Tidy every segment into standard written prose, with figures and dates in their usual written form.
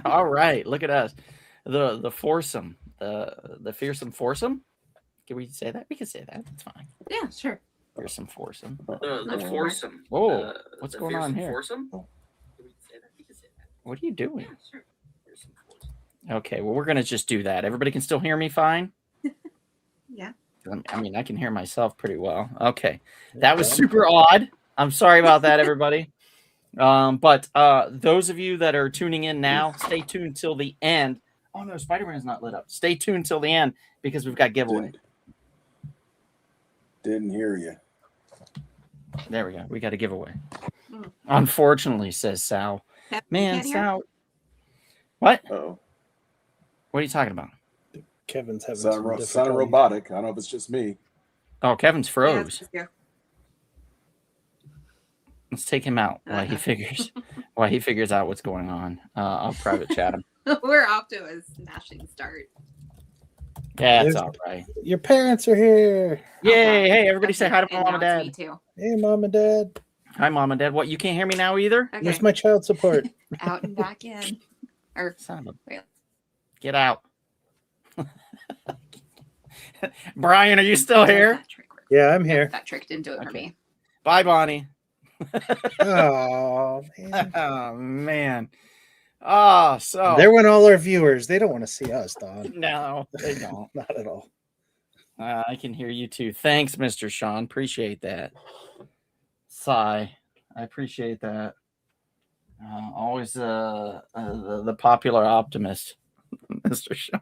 All right, look at us. The foursome, the fearsome foursome. Can we say that? We can say that. It's fine. Yeah, sure. Fearsome foursome. The foursome. Whoa, what's going on here? Foursome? What are you doing? Yeah, sure. Okay, well, we're gonna just do that. Everybody can still hear me fine. Yeah. I mean, I can hear myself pretty well. Okay, that was super odd. I'm sorry about that, everybody. But those of you that are tuning in now, stay tuned till the end. Oh no, Spider-Man's not lit up. Stay tuned till the end because we've got giveaway. Didn't hear you. There we go. We got a giveaway. Unfortunately, says Sal. Man, Sal. What? Uh-oh. What are you talking about? Kevin's having sound robotic. I don't know if it's just me. Oh, Kevin's froze. Yeah. Let's take him out while he figures out what's going on. I'll private chat him. We're off to a smashing start. Yeah, that's all right. Your parents are here. Yay! Hey, everybody, say hi to mom and dad. Me too. Hey, mom and dad. Hi, mom and dad. What? You can't hear me now either? Okay. Where's my child support? Out and back in. Or son of a... Wait. Get out. Brian, are you still here? Yeah, I'm here. That trick didn't do it for me. Bye, Bonnie. Oh man. Oh man. Oh, so there went all our viewers. They don't want to see us, Don. No, they don't. Not at all. I can hear you too. Thanks, Mr. Sean. Appreciate that. Sigh. I appreciate that. Always the popular optimist, Mr. Sean.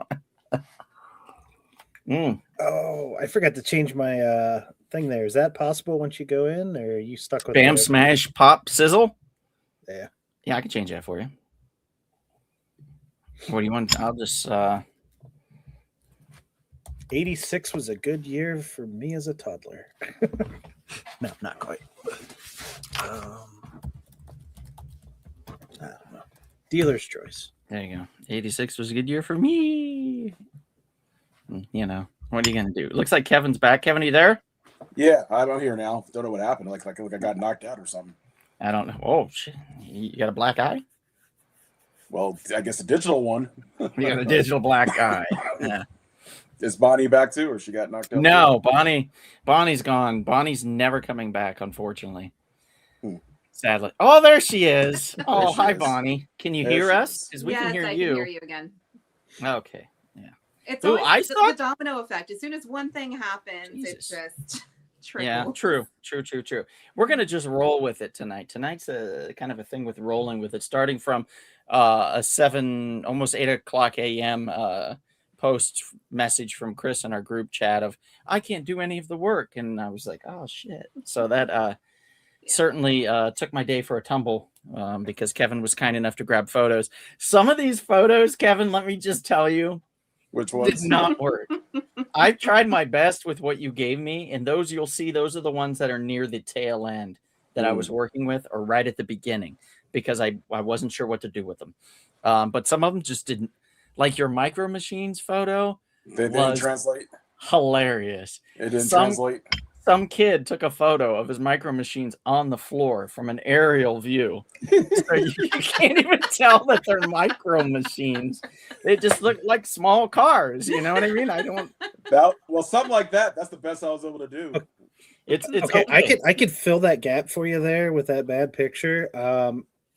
Oh, I forgot to change my thing there. Is that possible once you go in, or are you stuck with Bam, smash, pop, sizzle? Yeah. Yeah, I can change that for you. What do you want? I'll just 86 was a good year for me as a toddler. No, not quite. I don't know. Dealer's choice. There you go. 86 was a good year for me. You know, what are you going to do? Looks like Kevin's back. Kevin, are you there? Yeah, I don't hear now. Don't know what happened. Like I got knocked out or something. I don't know. Oh, shit. You got a black eye? Well, I guess a digital one. You got a digital black eye. Yeah. Is Bonnie back too, or she got knocked out? No, Bonnie's gone. Bonnie's never coming back, unfortunately. Sadly. Oh, there she is. Oh, hi, Bonnie. Can you hear us? Because we can hear you. Can hear you again. Okay. Yeah. It's always the domino effect. As soon as one thing happens, it's just trickles. Yeah, true. We're gonna just roll with it tonight. Tonight's a kind of a thing with rolling with it, starting from a 7, almost 8 o'clock a.m. Post message from Chris in our group chat of I can't do any of the work, and I was like, oh shit. So that certainly took my day for a tumble because Kevin was kind enough to grab photos. Some of these photos, Kevin, let me just tell you, which ones did not work. I've tried my best with what you gave me, and those you'll see, those are the ones that are near the tail end that I was working with, or right at the beginning, because I wasn't sure what to do with them. But some of them just didn't. Like your Micro Machines photo, they didn't translate. Hilarious. It didn't translate. Some kid took a photo of his Micro Machines on the floor from an aerial view. So you can't even tell that they're Micro Machines. They just look like small cars. You know what I mean? Well, something like that. That's the best I was able to do. It's okay. I could fill that gap for you there with that bad picture.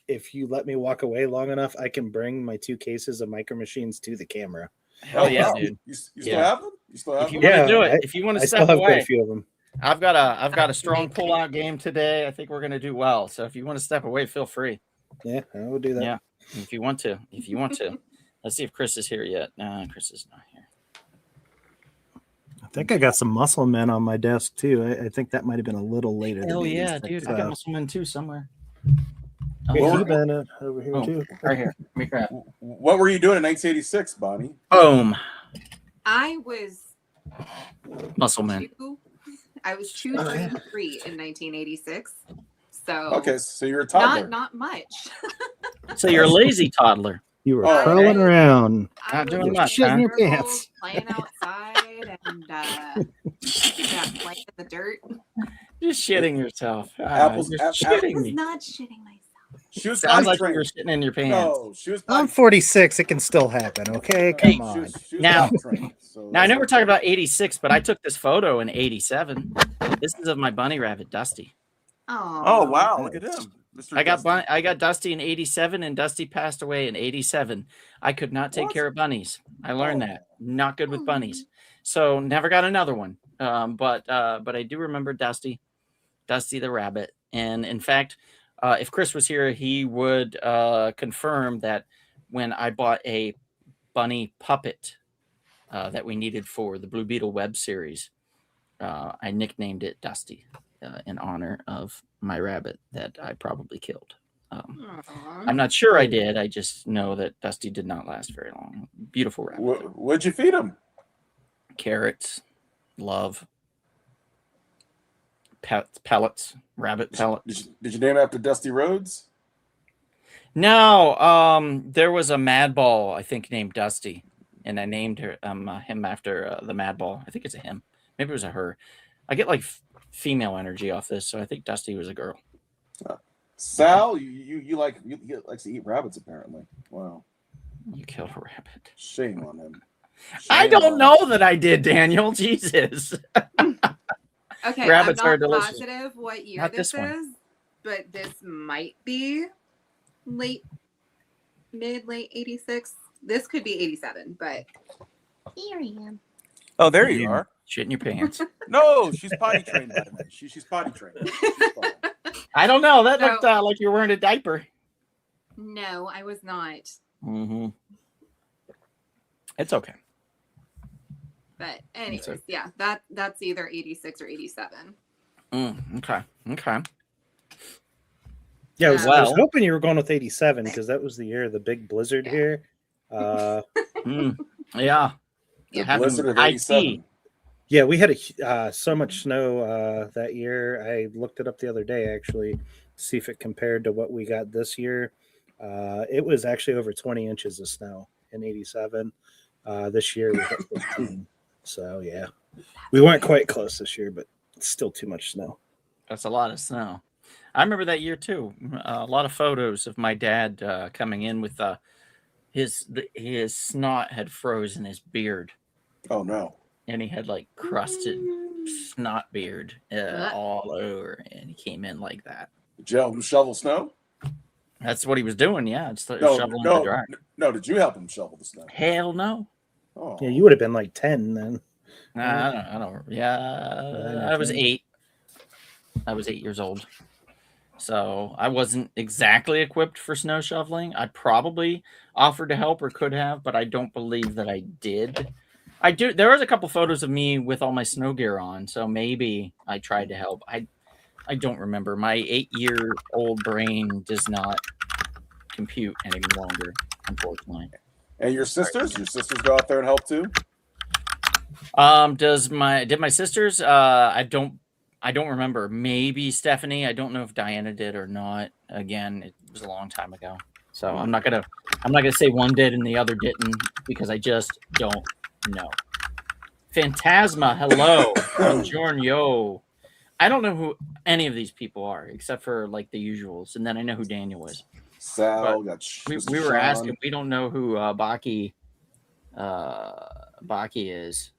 If you let me walk away long enough, I can bring my 2 cases of Micro Machines to the camera. Hell yeah, dude! You still have them? You still have them? If you want to do it, if you want to step away, a few of them. I've got a strong pull-out game today. I think we're going to do well. So if you want to step away, feel free. Yeah, I will do that. Yeah, if you want to. Let's see if Chris is here yet. No, Chris is not here. I think I got some Muscle Men on my desk too. I think that might have been a little later. Hell yeah, dude! I got Muscle Men too somewhere. Over here too. Right here. Let me grab. What were you doing in 1986, Bonnie? Boom. I was Muscle Man. I was 2, 3, 3 in 1986. So okay, so you're a toddler. Not much. So you're a lazy toddler. You were crawling around. Not doing much. Shitting your pants. Playing outside and playing in the dirt. Just shitting yourself. Apples. I was not shitting myself. She was Sounds potty like you trained. were sitting in your pants. No, she was I'm potty 46. It can still happen. Okay, Hey, come on. She was Now- potty trained, so Now I that's know we're what- talking about 86, but I took this photo in 87. This is of my bunny rabbit, Dusty. Oh, wow! Look at him, Mr. Dusty. I got Dusty in 87, and Dusty passed away in 87. I could not take What? care of bunnies. I learned that. Not good with Oh. bunnies. So never got another one. But I do remember Dusty the rabbit. And in fact, if Chris was here, he would confirm that when I bought a bunny puppet that we needed for the Blue Beetle web series, I nicknamed it Dusty in honor of my rabbit that I probably killed. Aw. I'm not sure I did. I just know that Dusty did not last very long. Beautiful rabbit. though. What'd you feed him? Carrots, love, pellets, rabbit pellets. Did you name it after Dusty Rhodes? No, there was a Mad Ball, I think, named Dusty, and I named him after the Mad Ball. I think it's a him. Maybe it was a her. I get like female energy off this, so I think Dusty was a girl. Sal, you likes to eat rabbits apparently. Wow, You killed a rabbit. shame on him. I Shame don't on know him. that I did, Daniel. Jesus. Okay, Rabbits I'm are not delicious. positive what year Not this this one. is, but this might be late 86. This could be 87, but here I am. Oh, there You you are. Shit in your pants. No, she's potty trained. By the way, she's potty trained. She's fine. I don't know. That So- looked like you were wearing a diaper. No, I was not. Mm-hmm. It's okay. But anyways, okay. yeah, that's either 86 or 87. Okay. Okay. Yeah, I was Well- hoping you were going with 87 because that was the year of the big blizzard here. Mm, yeah. The It happened blizzard of high '87. tea. Yeah, we had so much snow that year. I looked it up the other day actually to see if it compared to what we got this year. It was actually over 20 inches of snow in 87. This year we hit 15. So yeah, we weren't quite close this year, but it's still too much snow. That's a lot of snow. I remember that year too. A lot of photos of my dad coming in with his snot had frozen his beard, Oh no. and he had like crusted snot beard Ugh. all over, and he came in like that. Did you help him shovel snow? That's what he was doing. Yeah, just No, shoveling the no, dry. no. Did you help him shovel the snow? Hell no. Oh, Yeah, you would have been like 10 then. Nah, I don't. Yeah, I was 8. I was 8 years old, so I wasn't exactly equipped for snow shoveling. I probably offered to help or could have, but I don't believe that I did. I do. There was a couple photos of me with all my snow gear on, so maybe I tried to help. I don't remember. My 8-year-old brain does not compute any longer, unfortunately. and your sisters? Your sisters go out there and help too? Did my sisters? I don't remember. Maybe Stephanie. I don't know if Diana did or not. Again, it was a long time ago. So I'm not gonna say one did and the other didn't because I just don't know. Phantasma, hello. Buongiorno. I don't know who any of these people are except for like the usuals, and then I know who Daniel is. Sal But got. Mr. We were Sean. asking. We don't know who Baki is,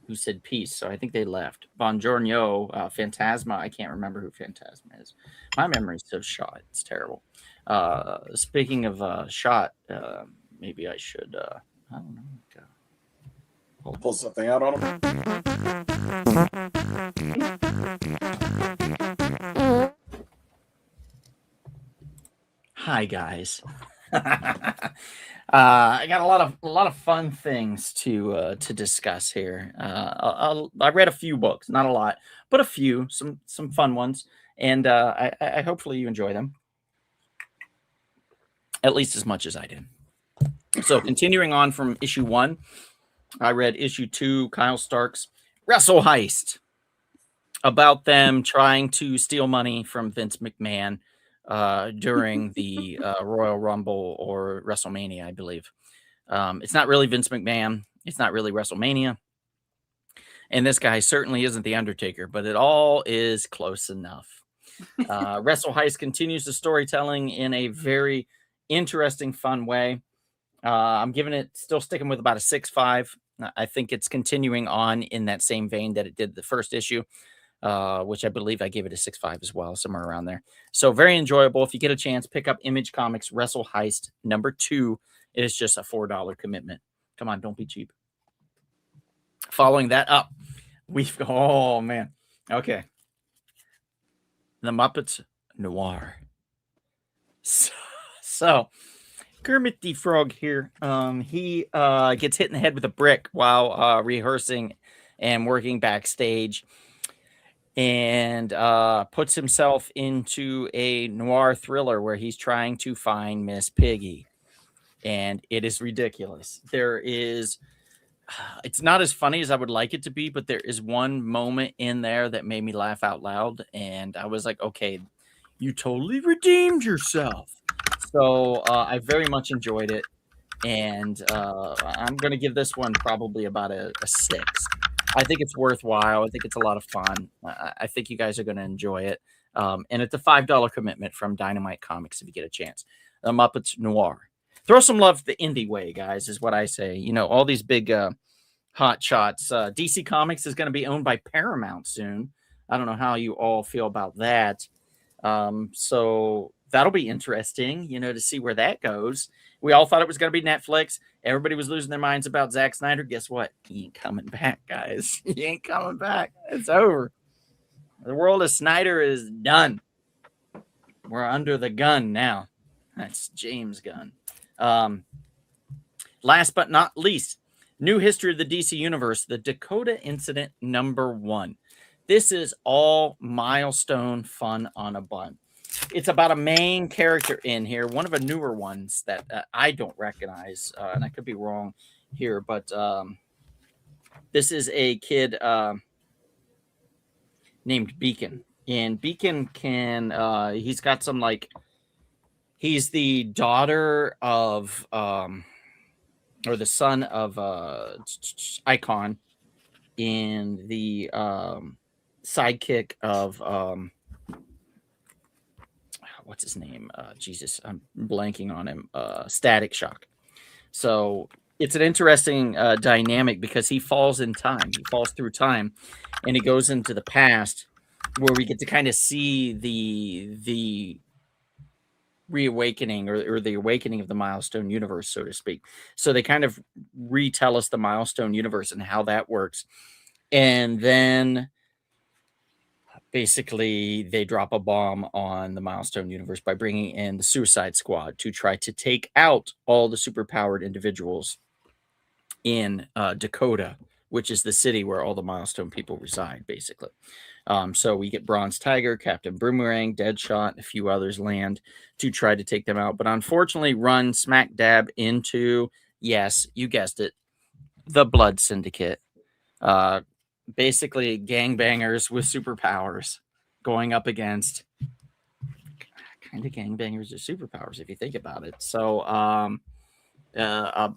who said peace. So I think they left. Buongiorno, Phantasma. I can't remember who Phantasma is. My memory's so shot. It's terrible. Speaking of shot, maybe I should. I don't know. Pull something out on him. Hi guys. I got a lot of fun things to discuss here. I read a few books, not a lot, but a few, some fun ones, and I hopefully you enjoy them at least as much as I did. So continuing on from issue 1, I read issue 2, Kyle Stark's Wrestle Heist, about them trying to steal money from Vince McMahon during the Royal Rumble or WrestleMania, I believe. It's not really Vince McMahon. It's not really WrestleMania. And this guy certainly isn't The Undertaker, but it all is close enough. Wrestle Heist continues the storytelling in a very interesting, fun way. I'm giving it, still sticking with about a 6.5. I think it's continuing on in that same vein that it did the first issue, which I believe I gave it a 6.5 as well, somewhere around there. So very enjoyable. If you get a chance, pick up Image Comics Wrestle Heist #2. It is just a $4 commitment. Come on, don't be cheap. Following that up, oh man, okay. The Muppets Noir. So Kermit the Frog here, he gets hit in the head with a brick while rehearsing and working backstage, and puts himself into a noir thriller where he's trying to find Miss Piggy, and it is ridiculous. It's not as funny as I would like it to be, but there is one moment in there that made me laugh out loud, and I was like, okay, you totally redeemed yourself. So I very much enjoyed it, and I'm going to give this one probably about a 6. I think it's worthwhile. I think it's a lot of fun. I think you guys are going to enjoy it. And it's a $5 commitment from Dynamite Comics if you get a chance. The Muppets Noir. Throw some love the indie way, guys, is what I say. You know, all these big hot shots. DC Comics is going to be owned by Paramount soon. I don't know how you all feel about that. So that'll be interesting, you know, to see where that goes. We all thought it was going to be Netflix. Everybody was losing their minds about Zack Snyder. Guess what? He ain't coming back, guys. He ain't coming back. It's over. The world of Snyder is done. We're under the gun now. That's James Gunn. Last but not least, new history of the DC Universe, the Dakota Incident #1. This is all milestone fun on a bun. It's about a main character in here, one of the newer ones that I don't recognize, and I could be wrong here, but this is a kid named Beacon. And Beacon can, he's got some like, he's the daughter of, or the son of Icon, and the sidekick of, what's his name? Jesus, I'm blanking on him. Static Shock. So it's an interesting dynamic because he falls in time. He falls through time, and he goes into the past, where we get to kind of see the reawakening or the awakening of the Milestone universe, so to speak. So they kind of retell us the Milestone universe and how that works. And then basically they drop a bomb on the Milestone universe by bringing in the Suicide Squad to try to take out all the superpowered individuals in Dakota, which is the city where all the Milestone people reside, basically. So we get Bronze Tiger, Captain Boomerang, Deadshot, and a few others land to try to take them out. But unfortunately run smack dab into, yes, you guessed it, the Blood Syndicate. Basically gangbangers with superpowers going up against kind of gangbangers with superpowers, if you think about it. So a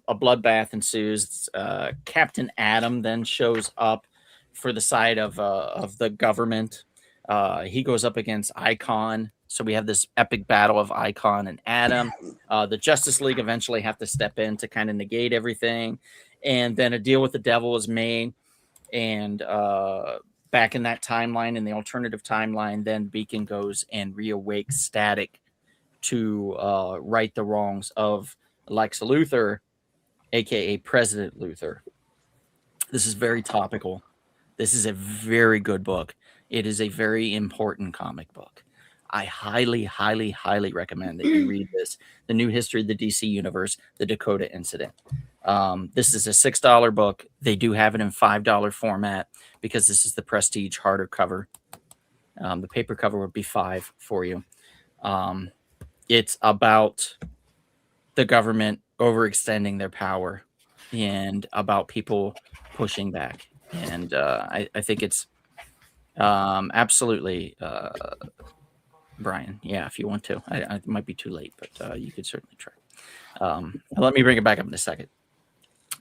bloodbath ensues. Captain Atom then shows up for the side of the government. He goes up against Icon. So we have this epic battle of Icon and Atom. The Justice League eventually have to step in to kind of negate everything. And then a deal with the devil is made. And back in that timeline, in the alternative timeline, then Beacon goes and reawakes Static to right the wrongs of Lex Luthor, aka President Luthor. This is very topical. This is a very good book. It is a very important comic book. I highly, highly, highly recommend that you read this. The New History of the DC Universe, the Dakota Incident. This is a $6 book. They do have it in $5 format because this is the prestige harder cover. The paper cover would be $5 for you. It's about the government overextending their power and about people pushing back. And I think it's absolutely, Brian. Yeah, if you want to. It might be too late, but you could certainly try. Let me bring it back up in a second.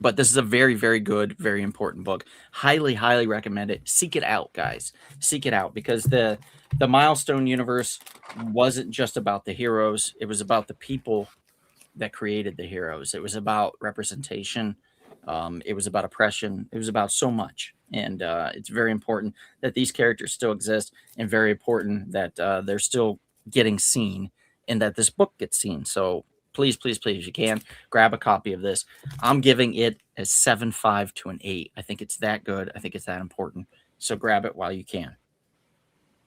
But this is a very, very good, very important book. Highly, highly recommend it. Seek it out, guys. Seek it out, because the Milestone universe wasn't just about the heroes. It was about the people that created the heroes. It was about representation. It was about oppression. It was about so much. And it's very important that these characters still exist, and very important that they're still getting seen, and that this book gets seen. So please, please, please, if you can, grab a copy of this. I'm giving it a 7.5 to an 8. I think it's that good. I think it's that important. So grab it while you can.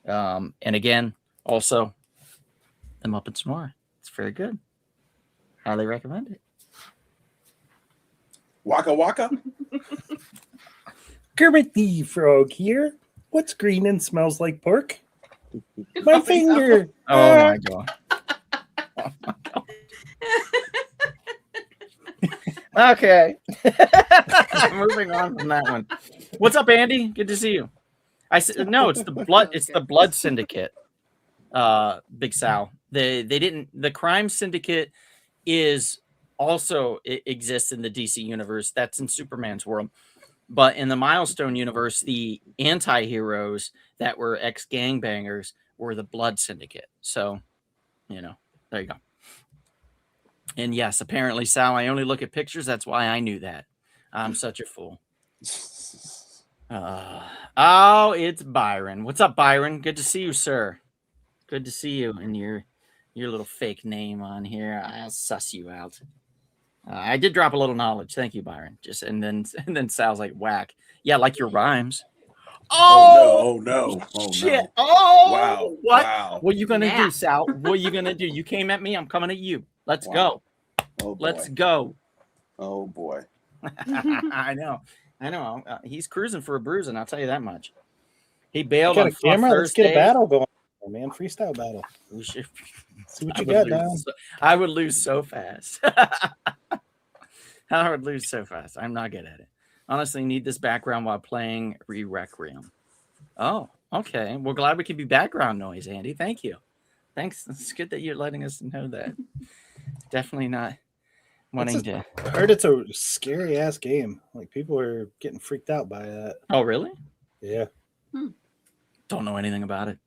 And again, also, The Muppets Noir. It's very good. Highly recommend it. Waka waka. Kermit the Frog here. What's green and smells like pork? My finger. Oh my god. Okay. Moving on from that one. What's up, Andy? Good to see you. I said no, it's the blood. It's the Blood Syndicate. Big Sal. The Crime Syndicate is also, it exists in the DC universe. That's in Superman's world. But in the Milestone universe, the anti-heroes that were ex-gangbangers were the Blood Syndicate. So, there you go. And yes, apparently, Sal, I only look at pictures. That's why I knew that. I'm such a fool. Oh, it's Byron. What's up, Byron? Good to see you, sir. Good to see you and your little fake name on here. I'll suss you out. I did drop a little knowledge. Thank you, Byron. And then Sal's like, whack. Yeah, like your rhymes. Oh no! Oh shit! no. Oh Wow! What? Wow! What are you gonna do, Sal? What are you gonna do? You came at me. I'm coming at you. Let's go. Oh boy. Let's go. Oh boy. I know. He's cruising for a bruising. I'll tell you that much. He bailed Got on a camera. Let's Thursday. get a battle going, man. Freestyle battle. We should. See what you got now. I would lose so fast. I would lose so fast. I'm not good at it. Honestly, need this background while playing Requiem. Oh, okay. Well, glad we could be background noise, Andy. Thank you. Thanks. It's good that you're letting us know that. Definitely not wanting to. I heard it's a scary ass game. Like, people are getting freaked out by that. Oh, really? Yeah. Don't know anything about it.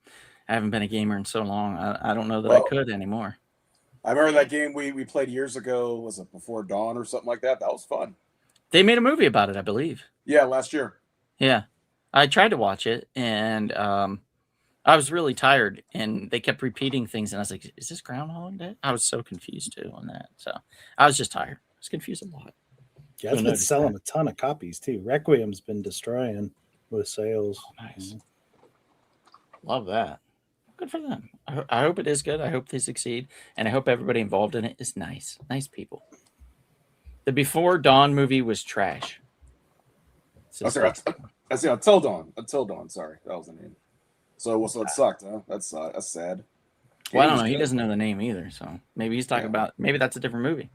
I haven't been a gamer in so long. I don't know that I could anymore. I remember that game we played years ago. Was it Before Dawn or something like that? That was fun. They made a movie about it, I believe. Yeah, last year. Yeah. I tried to watch it, and I was really tired, and they kept repeating things, and I was like, is this Groundhog Day? I was so confused, too, on that. So I was just tired. I was confused a lot. Yeah, it's been selling a ton of copies, too. Requiem's been destroying with sales. Oh, nice. Love that. Good for them. I hope it is good. I hope they succeed, and I hope everybody involved in it is nice. Nice people. The Before Dawn movie was trash. Until Dawn. Until Dawn. Sorry, that was the name. So it sucked, huh? That's sad. Well, I don't know. He doesn't know the name either, so maybe he's talking about. Maybe that's a different movie.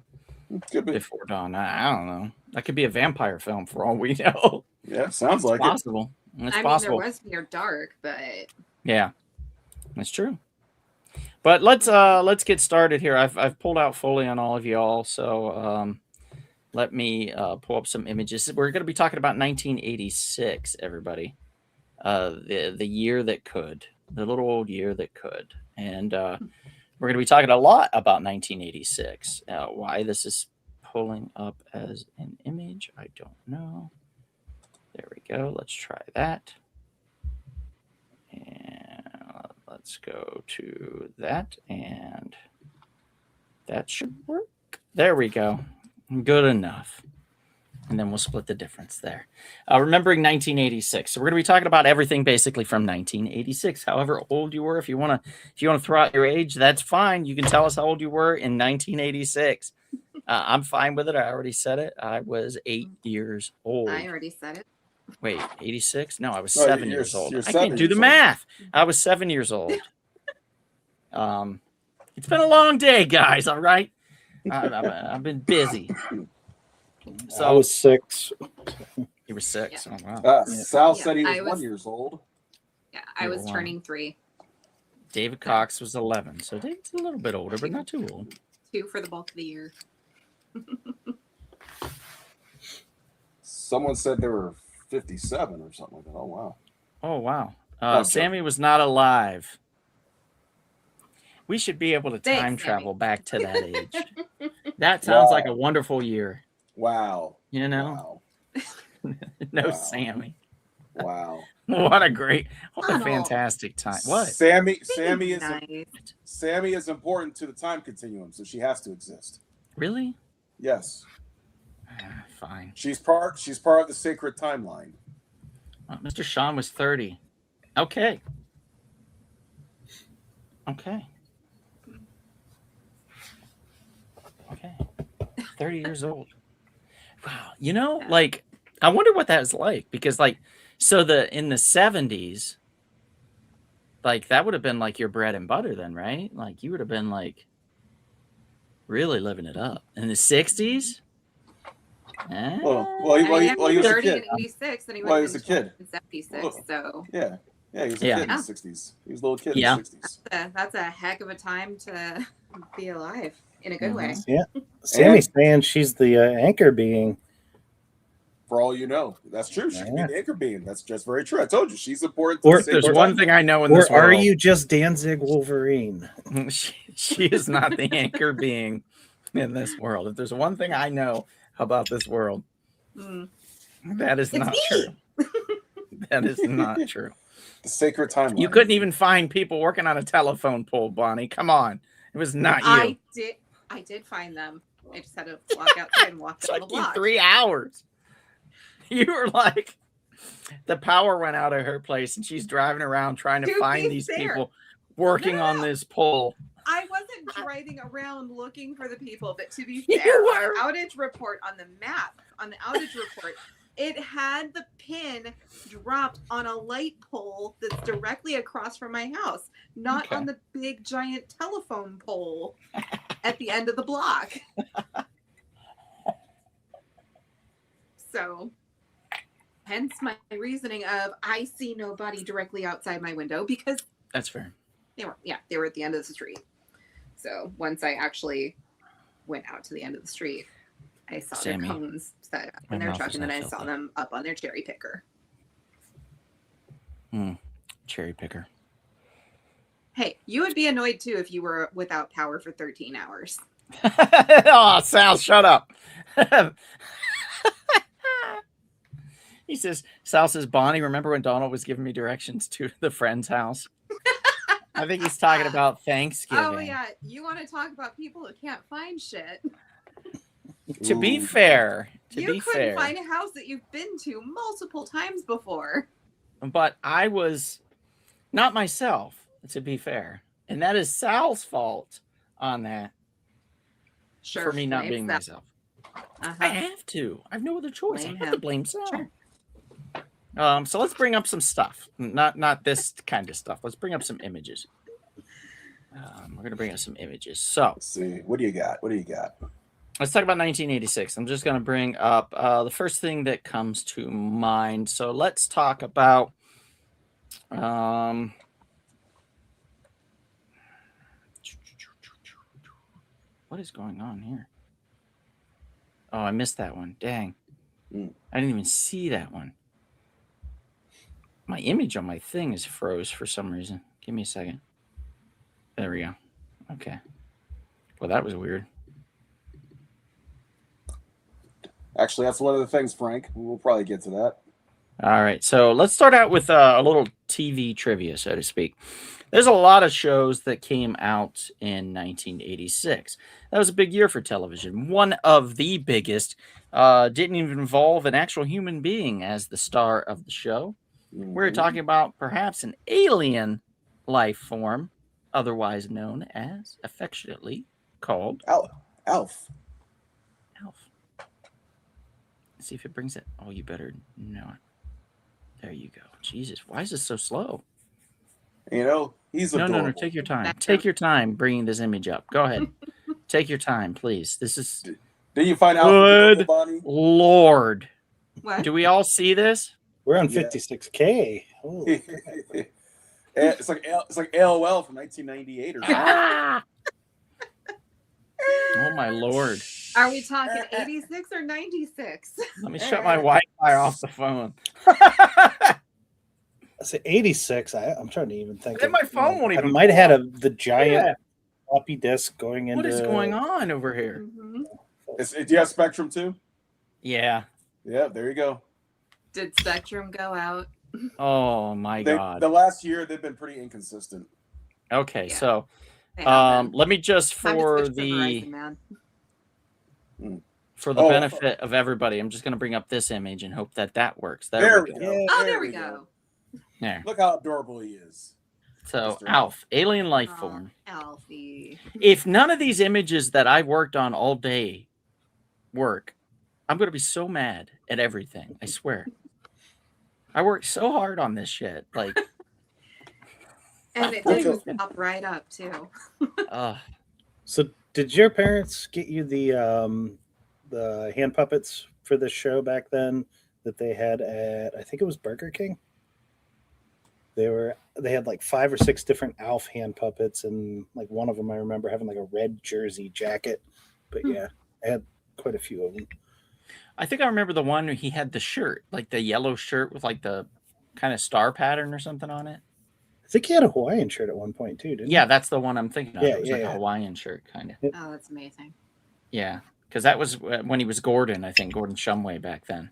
Could be. Before Dawn. I don't know. That could be a vampire film for all we know. Yeah, sounds like possible. It's I possible. mean, there was Near Dark, but yeah, that's true. But let's get started here. I've pulled out fully on all of y'all, so let me pull up some images. We're going to be talking about 1986, everybody. The year that could, the little old year that could, and we're going to be talking a lot about 1986. Why this is pulling up as an image, I don't know. There we go. Let's try that. And let's go to that, and that should work. There we go. Good enough. And then we'll split the difference there. Remembering 1986. So we're going to be talking about everything basically from 1986. However old you were, if you want to throw out your age, that's fine. You can tell us how old you were in 1986. I'm fine with it. I already said it. I was 8 years old. I already said it. Wait, 86? No, I was 7 years old. I can't do the old. math. I was 7 years old. It's been a long day, guys. All right. I've been busy. So I was 6. You were 6. Yeah. Oh, wow. Sal said he was I 1 year old. Yeah, I was turning 3. David Cox was 11. So David's a little bit older, but not too old. 2 for the bulk of the year. Someone said they were 57 or something like that. Oh wow. Oh wow. Oh, Sammy was not alive. We should be able to Thanks, time Sammy. travel back to that age. That sounds like a Wow. wonderful year. Wow. You know? Wow. No Wow. Sammy. Wow. What a Donald. fantastic time. What? Sammy Being is nice. Sammy is important to the time continuum, so she has to exist. Really? Yes. Fine. She's part of the sacred timeline. Mr. Sean was 30. Okay. Okay. 30 years old. Wow. You know, like, I wonder what that was like, because like, so in the 70s, like that would have been like your bread and butter then, right? Like you would have been like really living it up. In the 60s? Well, he was a 30 kid. in 86, and he Well, he was was a kid. in 76. Well, So Yeah, he was a Yeah. kid in the 60s. He was a little kid Yeah. in the 60s. that's a heck of a time to be alive in a good Mhm. way. Sammy's saying she's the anchor being. For all you know, that's true. She can be Yeah. the anchor being. That's just very true. I told you, she's important. To Or- the There's sacred one timeline. thing I know in Or this are world. you just Danzig Wolverine? She is not the anchor being in this world. If there's one thing I know about this world, Mm. that is It's not me. true. That is not true. The sacred timeline. You couldn't even find people working on a telephone pole, Bonnie. Come on. It was not you. I did find them. I just had to walk outside and walk It down the took you block. 3 hours. You were like, the power went out of her place and she's driving around trying to To find be these fair. people working on this pole. I wasn't driving around looking for the people, but to be You fair, were. on the outage report on the map, on the outage report, it had the pin dropped on a light pole that's directly across from my house, not Okay. on the big giant telephone pole at the end of the block. So, hence my reasoning of I see nobody directly outside my window because That's fair. they were at the end of the street. So once I actually went out to the end of the street, I saw Sammy, their cones set up my in their mouth truck, is and then not I filled saw up. them up on their cherry picker. Cherry picker. Hey, you would be annoyed too if you were without power for 13 hours. Oh, Sal, shut up. He says, Sal says, Bonnie, remember when Donald was giving me directions to the friend's house? I think he's talking about Thanksgiving. Oh yeah, you want to talk about people who can't find shit? To be Ooh. fair, You couldn't find a house that you've been to multiple times before. but I was not myself, to be fair. And that is Sal's fault on that Sure, for me not blame being Sal. myself. I Uh-huh. have to. I have no other choice. Blame I have to him. blame Sal. Sure. So let's bring up some stuff. Not this kind of stuff. Let's bring up some images. We're gonna bring up some images. So Let's see. What do you got? let's talk about 1986. I'm just gonna bring up the first thing that comes to mind. So let's talk about what is going on here? Oh, I missed that one. Dang. Mm. I didn't even see that one. My image on my thing is froze for some reason. Give me a second. There we go. Okay. Well, that was weird. Actually, that's one of the things, Frank. We'll probably get to that. All right. So let's start out with a little TV trivia, so to speak. There's a lot of shows that came out in 1986. That was a big year for television. One of the biggest didn't even involve an actual human being as the star of the show. We're talking about perhaps an alien life form, otherwise known as, affectionately called, Alf. Alf. Let's see if it brings it. Oh, you better know it. There you go. Jesus, why is this so slow? You know, he's adorable. No. Take your time. Take your time bringing this image up. Go ahead. Take your time, please. This is Did you find out? Good Bonnie? Lord. What? Do we all see this? We're on Yeah. 56K. Holy It's like AOL from 1998 or something. Ah! Oh my lord. Are we talking 86 or 96? Let me shut my Wi-Fi off the phone. I say 86. I'm trying to even think. Then my phone won't I even might have pull had the giant floppy disk going into. What is going on over here? Mhm. Do you have Spectrum too? Yeah. Yeah, there you go. Did Spectrum go out? Oh my god. The last year they've been pretty inconsistent. Okay, Yeah. so They have been. let me just Time to for switch to Verizon, man. for the Oh. benefit of everybody, I'm just going to bring up this image and hope that that works. There we we go. go. Yeah. Oh, there we go. There. Look how adorable he is. So Mr. Alf, alien life Oh, form. Alfie. If none of these images that I worked on all day work, I'm going to be so mad at everything. I swear. I worked so hard on this shit. Like, And it did up right up too. So, did your parents get you the hand puppets for this show back then that they had at, I think it was Burger King? They had like 5 or 6 different Alf hand puppets, and like one of them I remember having like a red jersey jacket. But yeah, I had quite a few of them. I think I remember the one where he had the shirt, like the yellow shirt with like the kind of star pattern or something on it. I think he had a Hawaiian shirt at one point too, didn't Yeah, that's the one I'm thinking of. Yeah, It was yeah, like a yeah. Hawaiian shirt, kind of. Oh, that's amazing. Yeah, because that was when he was Gordon, I think, Gordon Shumway back then.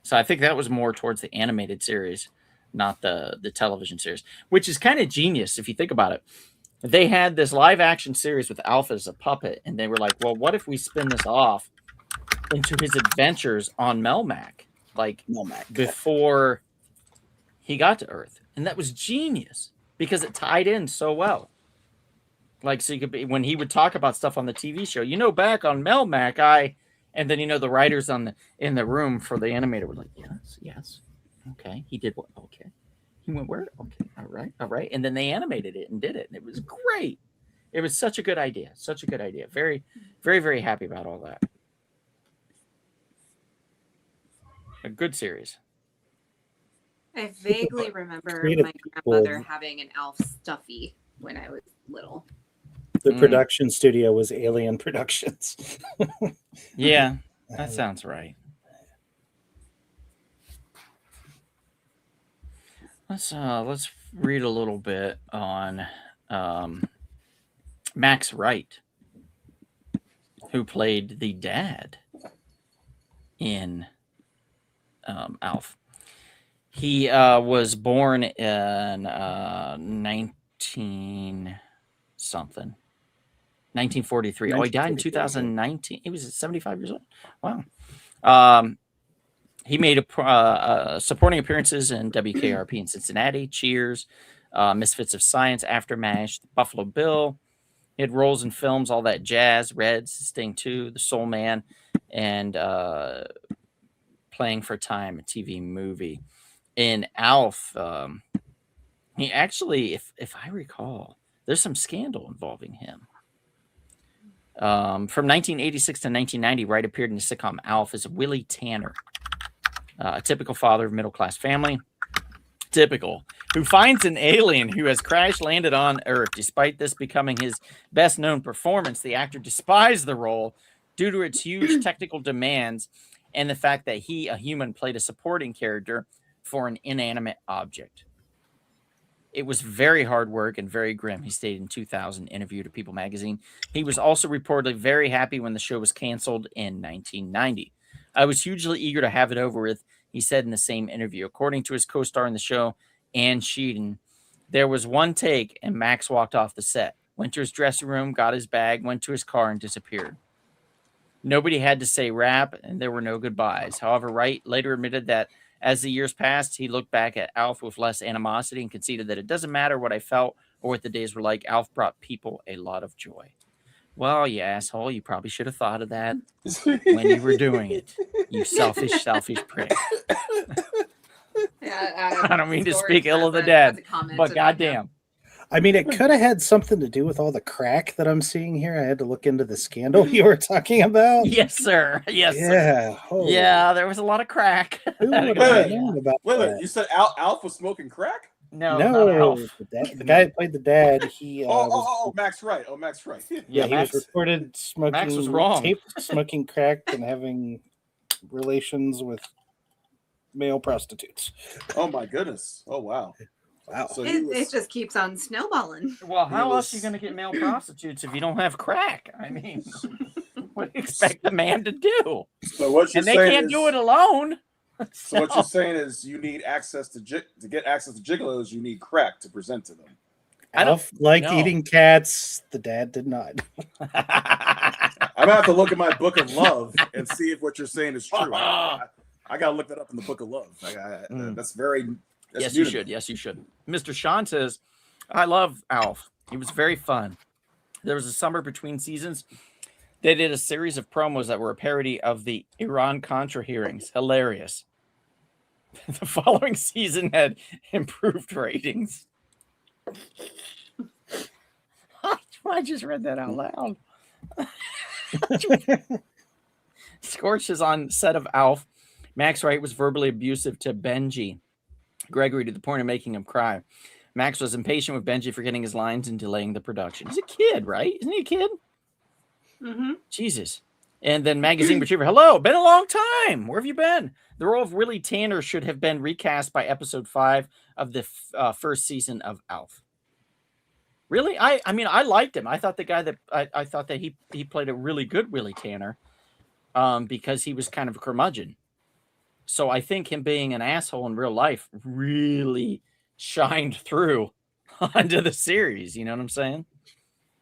So I think that was more towards the animated series, not the television series, which is kind of genius if you think about it. They had this live action series with Alf as a puppet, and they were like, well, what if we spin this off into his adventures on Melmac, like Melmac. before he got to Earth? And that was genius because it tied in so well. Like, so you could be, when he would talk about stuff on the TV show, back on Melmac, and then, the writers in the room for the animator were like, yes. Okay. He did what? Okay. He went where? Okay. All right. And then they animated it and did it. And it was great. It was such a good idea. Very, very, very happy about all that. A good series. I vaguely remember Creative my people. grandmother having an Alf stuffy when I was little. The production studio was Alien Productions. Yeah, that sounds right. Let's read a little bit on Max Wright, who played the dad in Alf. He was born in 1943. Oh, he died in 2019. He was 75 years old. Wow. He made supporting appearances in WKRP in Cincinnati, Cheers, Misfits of Science, Aftermath, Buffalo Bill. He had roles in films, all that jazz, Reds, Sting 2, The Soul Man, and Playing for Time, a TV movie. In Alf, he actually, if I recall, there's some scandal involving him. From 1986 to 1990, Wright appeared in the sitcom Alf as Willie Tanner, a typical father of middle-class family. Who finds an alien who has crash-landed on Earth. Despite this becoming his best-known performance, the actor despised the role due to its huge technical demands and the fact that he, a human, played a supporting character for an inanimate object. It was very hard work and very grim, he stated in 2000 interview to People magazine. He was also reportedly very happy when the show was canceled in 1990. I was hugely eager to have it over with, he said in the same interview. According to his co-star in the show, Ann Sheehan, there was one take and Max walked off the set, went to his dressing room, got his bag, went to his car, and disappeared. Nobody had to say rap, and there were no goodbyes. However, Wright later admitted that as the years passed, he looked back at Alf with less animosity and conceded that it doesn't matter what I felt or what the days were like. Alf brought people a lot of joy. Well, you asshole, you probably should have thought of that when you were doing it. You selfish prick. Yeah, I don't mean to speak ill of the dead, but goddamn. I mean, it could have had something to do with all the crack that I'm seeing here. I had to look into the scandal you were talking about. Yes, sir. Yes, sir. Yeah. Holy. Yeah, there was a lot of crack. Who would have known about Wait, that? you said Alf was smoking crack? No, not Alf. The guy that played the dad, he Max Wright. Oh, Max Wright. yeah, he Max was reported smoking Max was wrong. smoking crack and having relations with male prostitutes. Oh my goodness. Oh wow. Wow. So It just keeps on snowballing. Well, how He else are you was- going to get male prostitutes if you don't have crack? I mean, what do you expect the man to do? So what you're And they saying can't is, do it alone. So what you're saying is you need access to get access to gigolos. You need crack to present to them. I don't Alf liked know. eating cats. The dad did not. I'm gonna have to look at my book of love and see if what you're saying is true. I gotta look that up in the book of love. That's very. That's Yes, new you to me. should. Yes, you should. Mr. Sean says, I love Alf. He was very fun. There was a summer between seasons. They did a series of promos that were a parody of the Iran-Contra hearings. Hilarious. The following season had improved ratings. I just read that out loud. Scorch is on set of Alf. Max Wright was verbally abusive to Benji Gregory to the point of making him cry. Max was impatient with Benji for getting his lines and delaying the production. He's a kid, right? Isn't he a kid? Mm-hmm. Jesus. And then Magazine Retriever. Hello, been a long time. Where have you been? The role of Willie Tanner should have been recast by episode 5 of the first season of Alf. Really? I mean, I liked him. I thought the guy that I thought that he played a really good Willie Tanner because he was kind of a curmudgeon. So I think him being an asshole in real life really shined through onto the series. You know what I'm saying?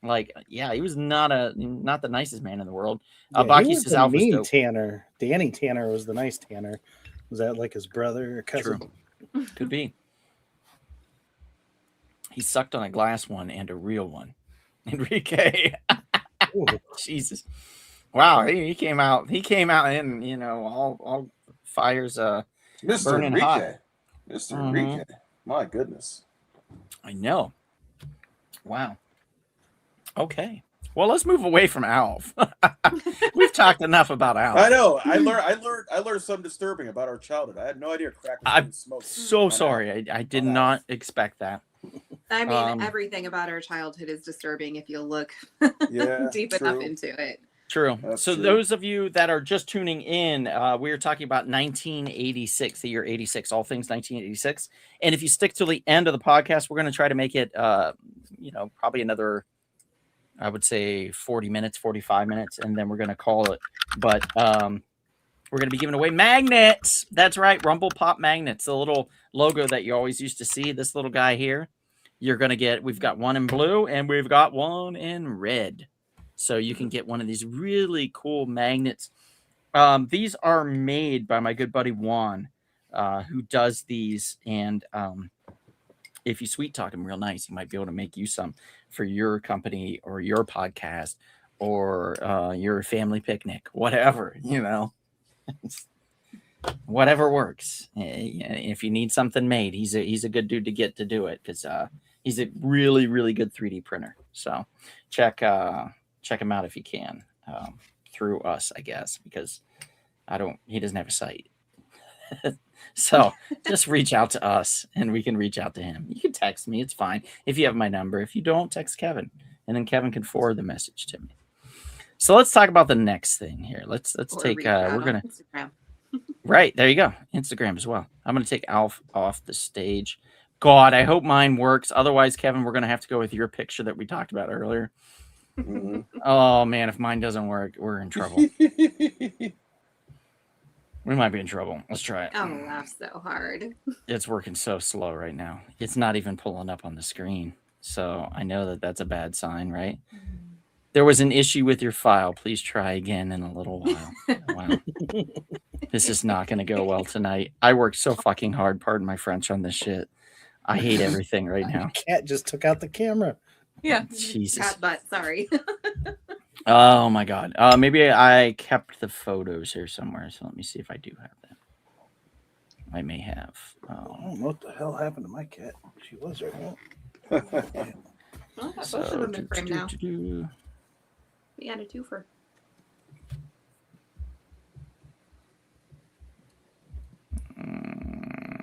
Like, yeah, he was not the nicest man in the world. Yeah, Baki he was says the Alf was mean dope. Tanner. Danny Tanner was the nice Tanner. Was that like his brother or cousin? True. Could be. He sucked on a glass one and a real one. Enrique. Ooh. Jesus. Wow, he came out. He came out and all fires. Mr. Burning Enrique. hot. Mr. Mhm. Enrique. My goodness. I know. Wow. Okay. Well, let's move away from Alf. We've talked enough about Alf. I know. I learned something disturbing about our childhood. I had no idea crack was I'm being smoked. So sorry. I did not expect that. I mean, everything about our childhood is disturbing if you look Yeah, deep true. enough into it. True. That's So true. those of you that are just tuning in, we are talking about 1986, the year 86, all things 1986. And if you stick to the end of the podcast, we're going to try to make it, probably another, I would say 40 minutes, 45 minutes, and then we're going to call it. But we're going to be giving away magnets. That's right. Rumble Pop magnets, the little logo that you always used to see. This little guy here, you're going to get, we've got one in blue and we've got one in red. So you can get one of these really cool magnets. These are made by my good buddy Juan, who does these. And if you sweet talk him real nice, he might be able to make you some for your company or your podcast or your family picnic, whatever, whatever works. If you need something made, he's a good dude to get to do it because he's a really, really good 3D printer. So check him out if you can through us, I guess, because he doesn't have a site. So just reach out to us and we can reach out to him. You can text me. It's fine. If you have my number, if you don't, text Kevin and then Kevin can forward the message to me. So let's talk about the next thing here. Let's Or take, reach out we're on going to, Instagram. right. There you go. Instagram as well. I'm going to take Alf off the stage. God, I hope mine works. Otherwise, Kevin, we're going to have to go with your picture that we talked about earlier. Mhm. Oh man, if mine doesn't work, we're in trouble. We might be in trouble. Let's try it. Oh, laugh so hard. It's working so slow right now. It's not even pulling up on the screen. So I know that that's a bad sign, right? There was an issue with your file. Please try again in a little while. Wow. This is not going to go well tonight. I worked so fucking hard, pardon my French, on this shit. I hate everything right now. Cat just took out the camera. Yeah. Jesus. Cat butt, sorry. Oh my God. Maybe I kept the photos here somewhere. So let me see if I do have them. I may have. I don't know what the hell happened to my cat. She was right now. Well, I got both of them in frame now. do. We had a twofer.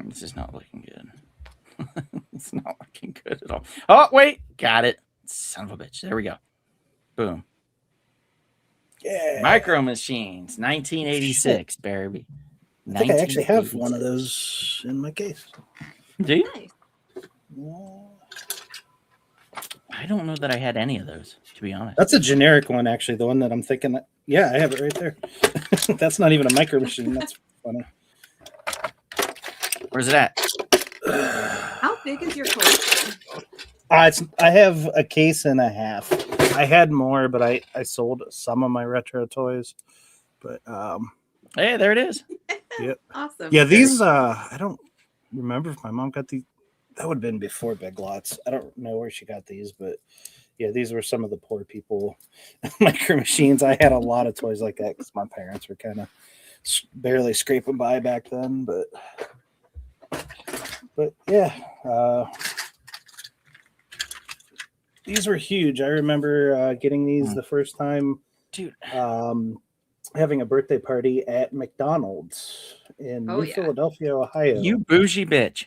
This is not looking good. It's not looking good at all. Oh, wait. Got it. Son of a bitch. There we go. Boom. Yeah. Micro Machines, 1986, baby. I think I actually have one of those in my case. Do you? Nice. I don't know that I had any of those, to be honest. That's a generic one, actually. The one that I'm thinking. Yeah, I have it right there. That's not even a Micro Machine. That's funny. Where's it at? How big is your collection? I have a case and a half. I had more, but I sold some of my retro toys. But Hey, there it is. Yep. Awesome. Yeah, these I don't remember if my mom got these. That would have been before Big Lots. I don't know where she got these, but yeah, these were some of the poor people Micro Machines. I had a lot of toys like that because my parents were kind of barely scraping by back then. But yeah, these were huge. I remember getting these the first time, dude. Having a birthday party at McDonald's in New Philadelphia, Ohio. You bougie bitch.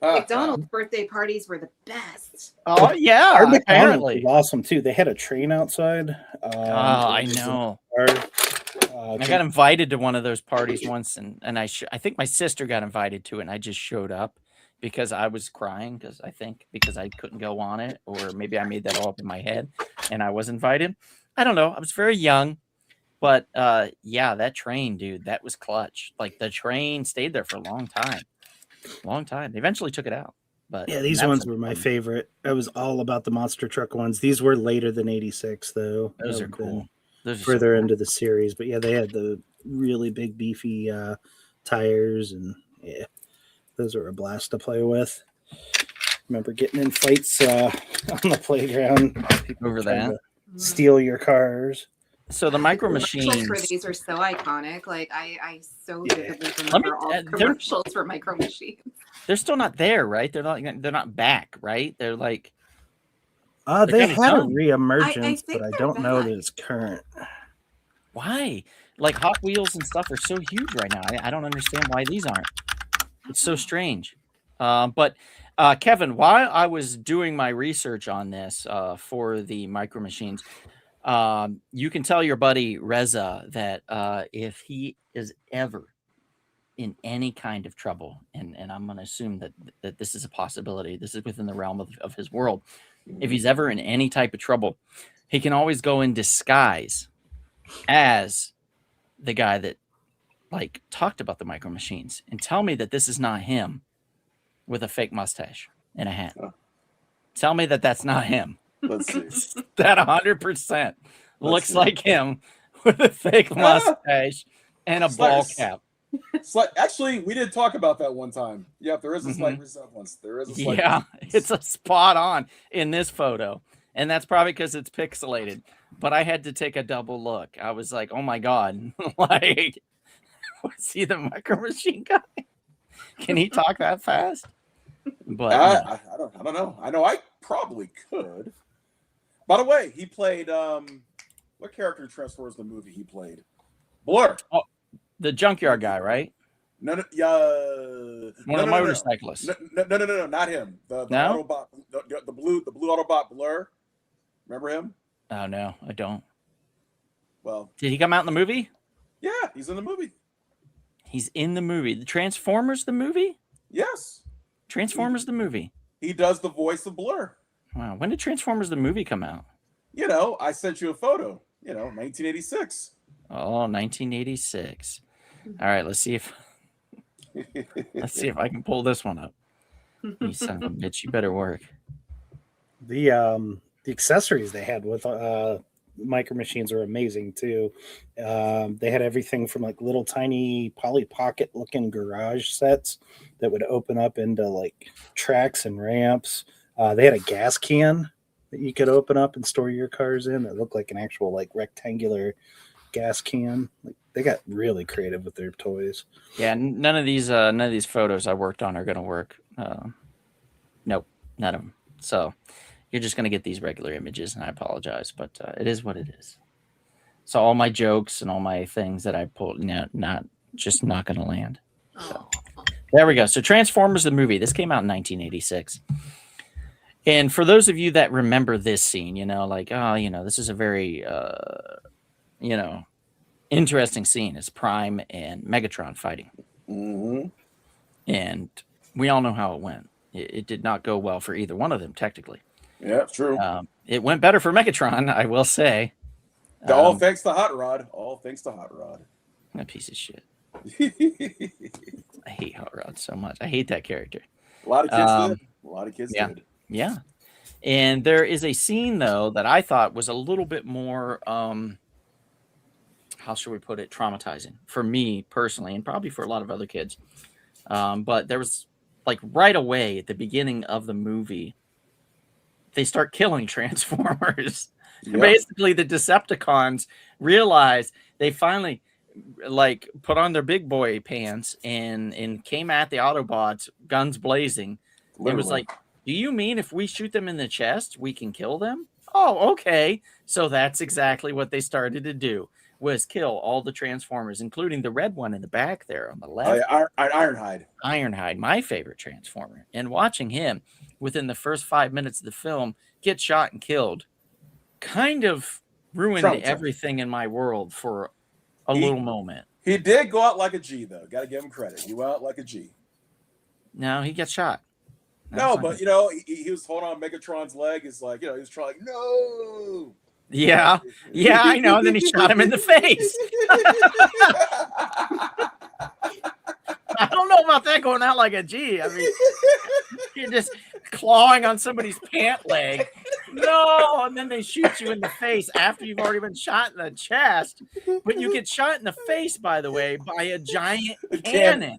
McDonald's birthday parties were the best. Oh yeah, our McDonald's apparently was awesome too. They had a train outside. I know. I got invited to one of those parties once, and I think my sister got invited to it, and I just showed up because I was crying because I couldn't go on it, or maybe I made that all up in my head, and I was invited. I don't know. I was very young, but yeah, that train, dude, that was clutch. Like the train stayed there for a long time. They eventually took it out. But yeah, these ones were my favorite. I was all about the monster truck ones. These were later than 86, though. Those are cool. Those are further into the series, but yeah, they had the really big beefy tires, and yeah, those were a blast to play with. Remember getting in fights on the playground over that, steal your cars. So the Micro Machines for these are so iconic. Like I so vividly remember all the commercials for Micro Machines. They're still not there, right? They're not back, right? They're like they had a reemergence, but I don't know that it's current. Why? Like Hot Wheels and stuff are so huge right now. I don't understand why these aren't. It's so strange. But Kevin, while I was doing my research on this for the Micro Machines, you can tell your buddy Reza that if he is ever in any kind of trouble, and I'm going to assume that this is a possibility, this is within the realm of his world. If he's ever in any type of trouble, he can always go in disguise as the guy that like talked about the Micro Machines and tell me that this is not him with a fake mustache and a hat. Tell me that that's not him. Let's see. That 100% looks like him with a fake mustache and a ball cap. Actually, we did talk about that one time. Yeah, there is a slight resemblance. It's a spot on in this photo, and that's probably because it's pixelated. But I had to take a double look. I was like, "Oh my god!" Like, was he the Micro Machine guy? Can he talk that fast? But I don't know. I know I probably could. By the way, he played what character Transformers the movie he played? Blur. Oh, the junkyard guy, right? No, One of the motorcyclists. No, not him. The Autobot, the blue Autobot Blur. Remember him? Oh no, I don't. Well, did he come out in the movie? Yeah, he's in the movie. He's in the movie. The Transformers the movie? Yes. Transformers the movie. He does the voice of Blur. Wow. When did Transformers the movie come out? I sent you a photo. 1986. Oh, 1986. All right, let's see if I can pull this one up. You son of a bitch, you better work. The accessories they had with Micro Machines were amazing too. They had everything from like little tiny Polly Pocket looking garage sets that would open up into like tracks and ramps. They had a gas can that you could open up and store your cars in that looked like an actual like rectangular gas can. Like, they got really creative with their toys. Yeah, none of these photos I worked on are going to work. Nope, none of them. So you're just going to get these regular images, and I apologize, but it is what it is. So all my jokes and all my things that I pulled, not going to land. So. There we go. So Transformers the movie. This came out in 1986. And for those of you that remember this scene, this is a very interesting scene. It's Prime and Megatron fighting. Mm-hmm. And we all know how it went. It did not go well for either one of them, technically. Yeah, true. It went better for Megatron, I will say. All thanks to Hot Rod. All thanks to Hot Rod. A piece of shit. I hate Hot Rod so much. I hate that character. A lot of kids did. A lot of kids did. Yeah. And there is a scene, though, that I thought was a little bit more, how should we put it, traumatizing for me personally, and probably for a lot of other kids. But there was, like, right away at the beginning of the movie, they start killing Transformers. Yep. Basically, the Decepticons realize they finally, like, put on their big boy pants and came at the Autobots, guns blazing. Literally. It was like, do you mean if we shoot them in the chest, we can kill them? Oh, okay. So that's exactly what they started to do, was kill all the Transformers, including the red one in the back there on the left. Ironhide. Ironhide, my favorite Transformer. And watching him within the first 5 minutes of the film get shot and killed kind of ruined everything in my world for a little moment. He did go out like a G, though. Got to give him credit. He went out like a G. No, he gets shot. No, but he was holding on Megatron's leg. It's like, he was trying, like, no. Yeah, I know. And then he shot him in the face. I don't know about that going out like a G. I mean, you're just clawing on somebody's pant leg. No, and then they shoot you in the face after you've already been shot in the chest. But you get shot in the face, by the way, by a giant cannon.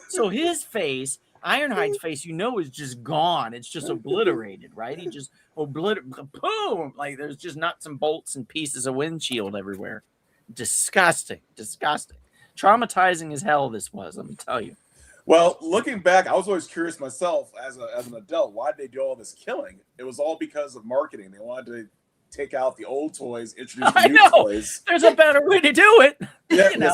So his face, Ironhide's face, is just gone. It's just obliterated, right? He just boom, like there's just nuts and bolts and pieces of windshield everywhere. Disgusting. Traumatizing as hell this was, let me tell you. Well, looking back, I was always curious myself as an adult, why did they do all this killing? It was all because of marketing. They wanted to take out the old toys, introduce the new toys. There's a better way to do it. Yeah,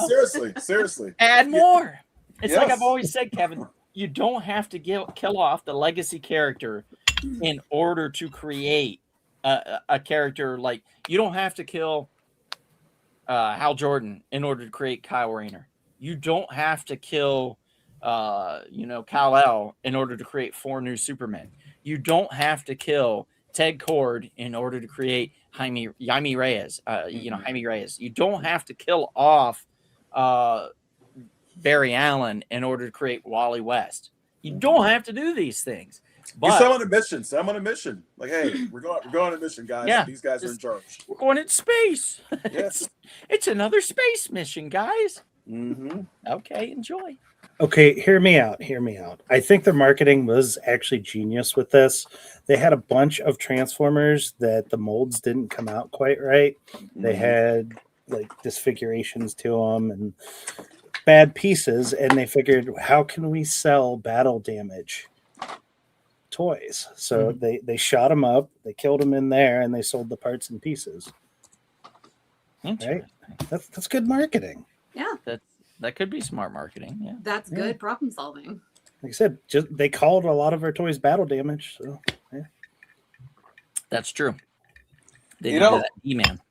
seriously. Add more. It's Yes. like I've always said, Kevin, you don't have to kill off the legacy character in order to create a character. Like, you don't have to kill Hal Jordan in order to create Kyle Rayner. You don't have to kill Kal-El in order to create 4 new Supermen. You don't have to kill Ted Kord in order to create Jaime Reyes. Jaime Reyes. You don't have to kill off Barry Allen in order to create Wally West. You don't have to do these things. But Send them on a mission. Like, hey, we're going on a mission, guys. Yeah, These guys are in charge. we're going into space. Yes. It's another space mission, guys. Mm-hmm. Okay, enjoy. Okay, hear me out. I think their marketing was actually genius with this. They had a bunch of Transformers that the molds didn't come out quite right. They had like disfigurations to them and bad pieces, and they figured, how can we sell battle damage toys? So they shot them up, they killed them in there, and they sold the parts and pieces. Right? That's good marketing. Yeah. That could be smart marketing. Yeah. That's good problem solving. Like I said, they called a lot of our toys battle damage. So yeah. That's true. They did that E-Man.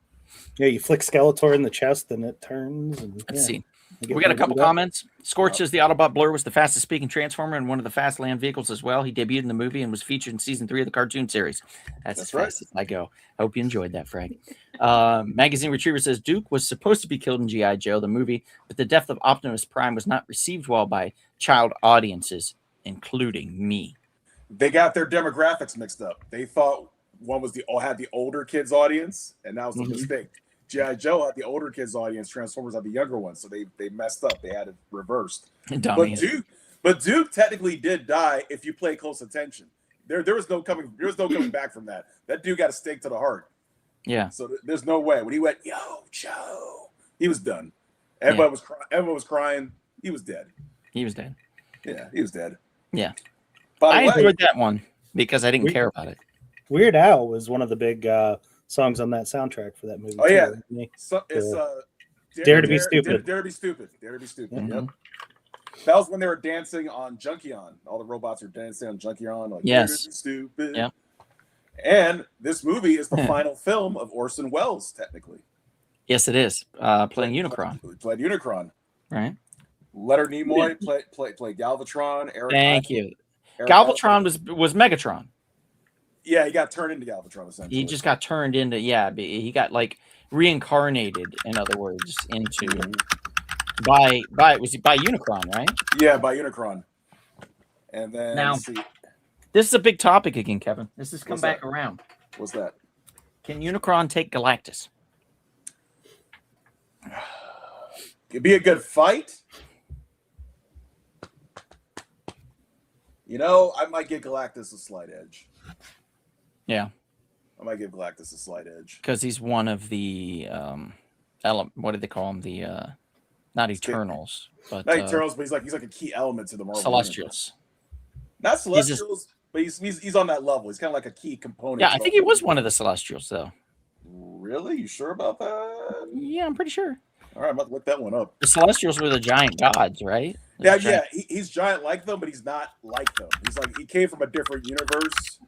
Yeah, you flick Skeletor in the chest and it turns. And, Let's see. We got a couple comments. Scorch says the Autobot Blur was the fastest speaking Transformer and one of the fast land vehicles as well. He debuted in the movie and was featured in season 3 of the cartoon series. That's as fast as I go. Hope you enjoyed that, Frank. Magazine Retriever says Duke was supposed to be killed in G.I. Joe, the movie, but the death of Optimus Prime was not received well by child audiences, including me. They got their demographics mixed up. They thought one was had the older kids audience, and that was a mistake. G.I. Joe had the older kids audience, Transformers had the younger ones, so they messed up. They had it reversed. But Duke technically did die if you pay close attention. There was no coming back from that. That dude got a stake to the heart. Yeah. So there's no way. When he went, yo, Joe, he was done. Everyone was crying. He was dead. He was dead. Yeah, he was dead. Yeah. I enjoyed that one because I didn't care about it. Weird Al was one of the big songs on that soundtrack for that movie. Oh, yeah. Too. So it's Dare to be Stupid. Dare to be Stupid. Dare to be Stupid. Mm-hmm. Yep. That was when they were dancing on Junkion. All the robots are dancing on Junkion. Like, Yes. "You're stupid." Yep. And this movie is the final film of Orson Welles, technically. Yes, it is. Playing Unicron, Played Unicron. right? Leonard Nimoy played Galvatron. Thank you. Eric Galvatron was Megatron. Yeah, he got turned into Galvatron essentially. He just got turned into he got like reincarnated, in other words, into by Unicron, right? Yeah, by Unicron. And then Now- let's see, This is a big topic again, Kevin. This has come What's back that? around. what's that? Can Unicron take Galactus? It'd be a good fight. You know, I might give Galactus a slight edge. Yeah, I might give Galactus a slight edge. because he's one of the what did they call him? The not Eternals, but Not Eternals, but he's like a key element to the Marvel Celestials. universe. Not Celestials, but he's on that level. He's kind of like a key component. Yeah, to I the think he whole was one of the Celestials, though. Really? You sure about that? Yeah, I'm pretty sure. All right, I'm about to look that one up. The Celestials were the giant gods, right? Yeah, The giant- he's giant like them, but he's not like them. He's like he came from a different universe.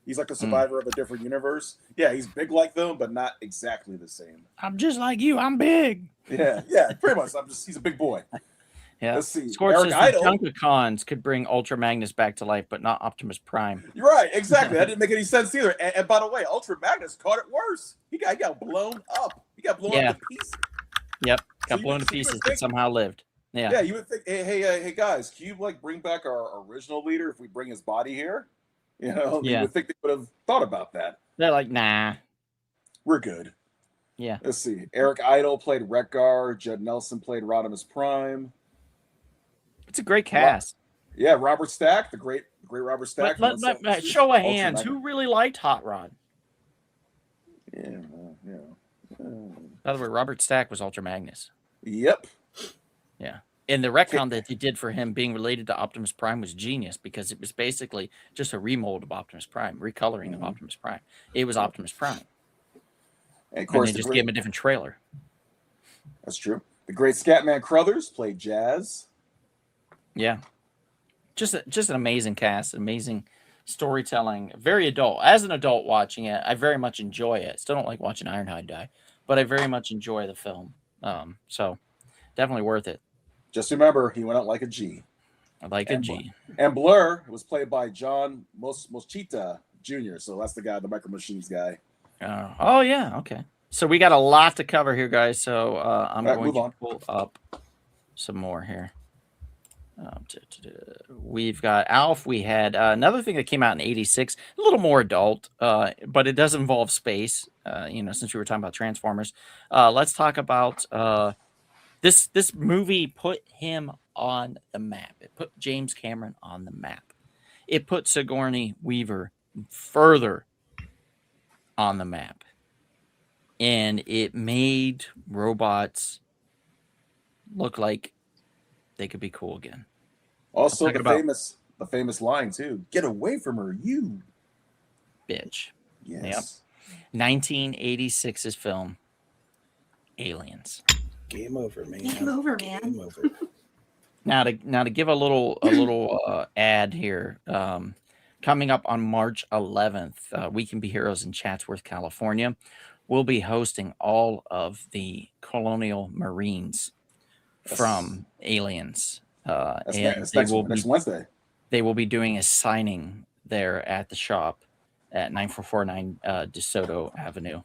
He's like a survivor of a different universe. Yeah, he's big like them, but not exactly the same. I'm just like you. I'm big. Yeah, pretty much. He's a big boy. Yeah. Let's see. Scorch Eric says Idle. the Junkacons could bring Ultra Magnus back to life, but not Optimus Prime. You're right, exactly. That didn't make any sense either. And by the way, Ultra Magnus caught it worse. He got blown up. He got blown up to pieces. Yep. So Got you blown would- to so you would pieces, but think- somehow lived. Yeah. Yeah, you would think, hey, guys, can you like bring back our original leader if we bring his body here? You know, Yeah. you would think they would have thought about that. They're like, nah. We're good. Yeah. Let's see. Eric Idle played Wreck-Gar. Judd Nelson played Rodimus Prime. It's a great cast. Yeah, Robert Stack, the great Robert Stack. But from let, Unsolved show of Mysteries. hands. Ultra Who really liked Hot Rod? Magnus. Yeah. By the way, Robert Stack was Ultra Magnus. Yep. And the retcon that they did for him being related to Optimus Prime was genius because it was basically just a remold of Optimus Prime, recoloring of Optimus Prime. It was Optimus Prime. And of And course, they just gave him a different trailer. that's true. The great Scatman Crothers played Jazz. Yeah. Just an amazing cast, amazing storytelling, very adult. As an adult watching it, I very much enjoy it. Still don't like watching Ironhide die, but I very much enjoy the film. So definitely worth it. Just remember, he went out like a G. I like a And G. And Blur was played by John Moschita Jr. So that's the guy, the Micro Machines guy. Oh yeah, okay. So we got a lot to cover here, guys. So I'm All right, going move to on. pull up some more here. We've got Alf. We had another thing that came out in '86, a little more adult, but it does involve space. Since we were talking about Transformers, let's talk about this movie. Put him on the map. It put James Cameron on the map. It put Sigourney Weaver further on the map, and it made robots look like they could be cool again. Also, Talking the about- famous line too. Get away from her, you. Bitch. Yes. 1986's film Aliens. Game over, man. Game over, man. Game over. Now to give a little ad here. Coming up on March 11th, We Can Be Heroes in Chatsworth, California. We'll be hosting all of the Colonial Marines from Aliens. That's And next, they next, will next be Wednesday. they will be doing a signing there at the shop at 9449 DeSoto Avenue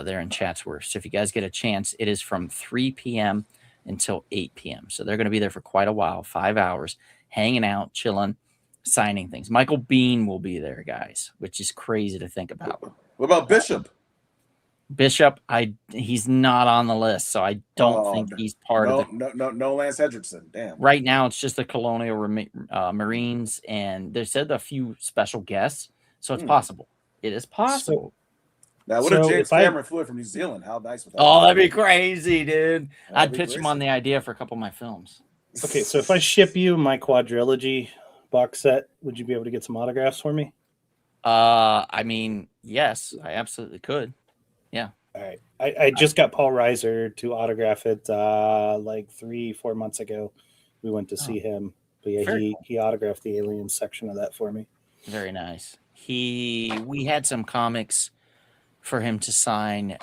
there in Chatsworth. So if you guys get a chance, it is from 3 p.m. until 8 p.m. So they're going to be there for quite a while, 5 hours, hanging out, chilling, signing things. Michael Bean will be there, guys, which is crazy to think about. What about Bishop? Bishop, he's not on the list, so I don't Oh, think he's part of the No Lance Hendrickson. Damn. right now. It's just the Colonial Marines, and they said a few special guests, so it's possible. It is possible. Now, what if So James if I- Cameron flew in from New Zealand? How nice would that Oh, that'd be crazy, dude. I'd That'd be pitch him on the idea for a couple of my films. Okay, so if I ship you my quadrilogy box set, would you be able to get some autographs for me? I mean, yes, I absolutely could. All right. I just got Paul Reiser to autograph it like 3-4 months ago. we went to see him. But yeah, Very he autographed the Aliens section of that for me. Very nice. We had some comics for him to sign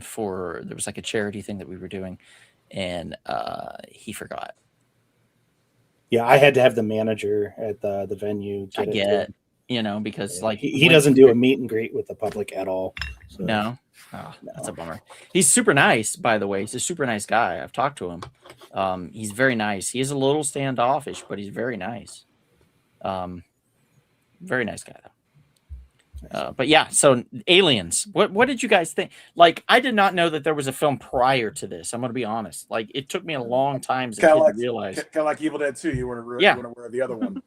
for, there was like a charity thing that we were doing, and he forgot. Yeah, I had to have the manager at the venue I get it. get to it, him. because Yeah, like he doesn't do a meet and greet with the public at all. So. No. Oh, that's a bummer. He's super nice, by the way. He's a super nice guy. I've talked to him. He's very nice. He is a little standoffish, but he's very nice. Very nice guy, though. But yeah, so Aliens. What did you guys think? Like, I did not know that there was a film prior to this. I'm going to be honest. Like, it took me a long time as a kid to realize. Kind of like Evil Dead 2. You weren't aware of the other one.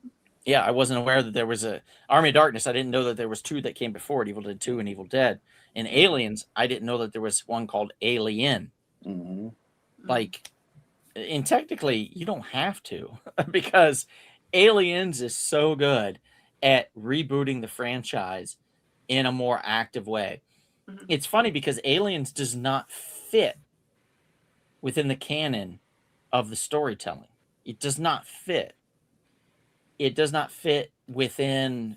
Yeah, I wasn't aware that there was a Army of Darkness. I didn't know that there was two that came before it, Evil Dead 2 and Evil Dead. And Aliens, I didn't know that there was one called Alien. Mm-hmm. Like, and technically, you don't have to, because Aliens is so good at rebooting the franchise in a more active way. Mhm. It's funny because Aliens does not fit within the canon of the storytelling. It does not fit. It does not fit within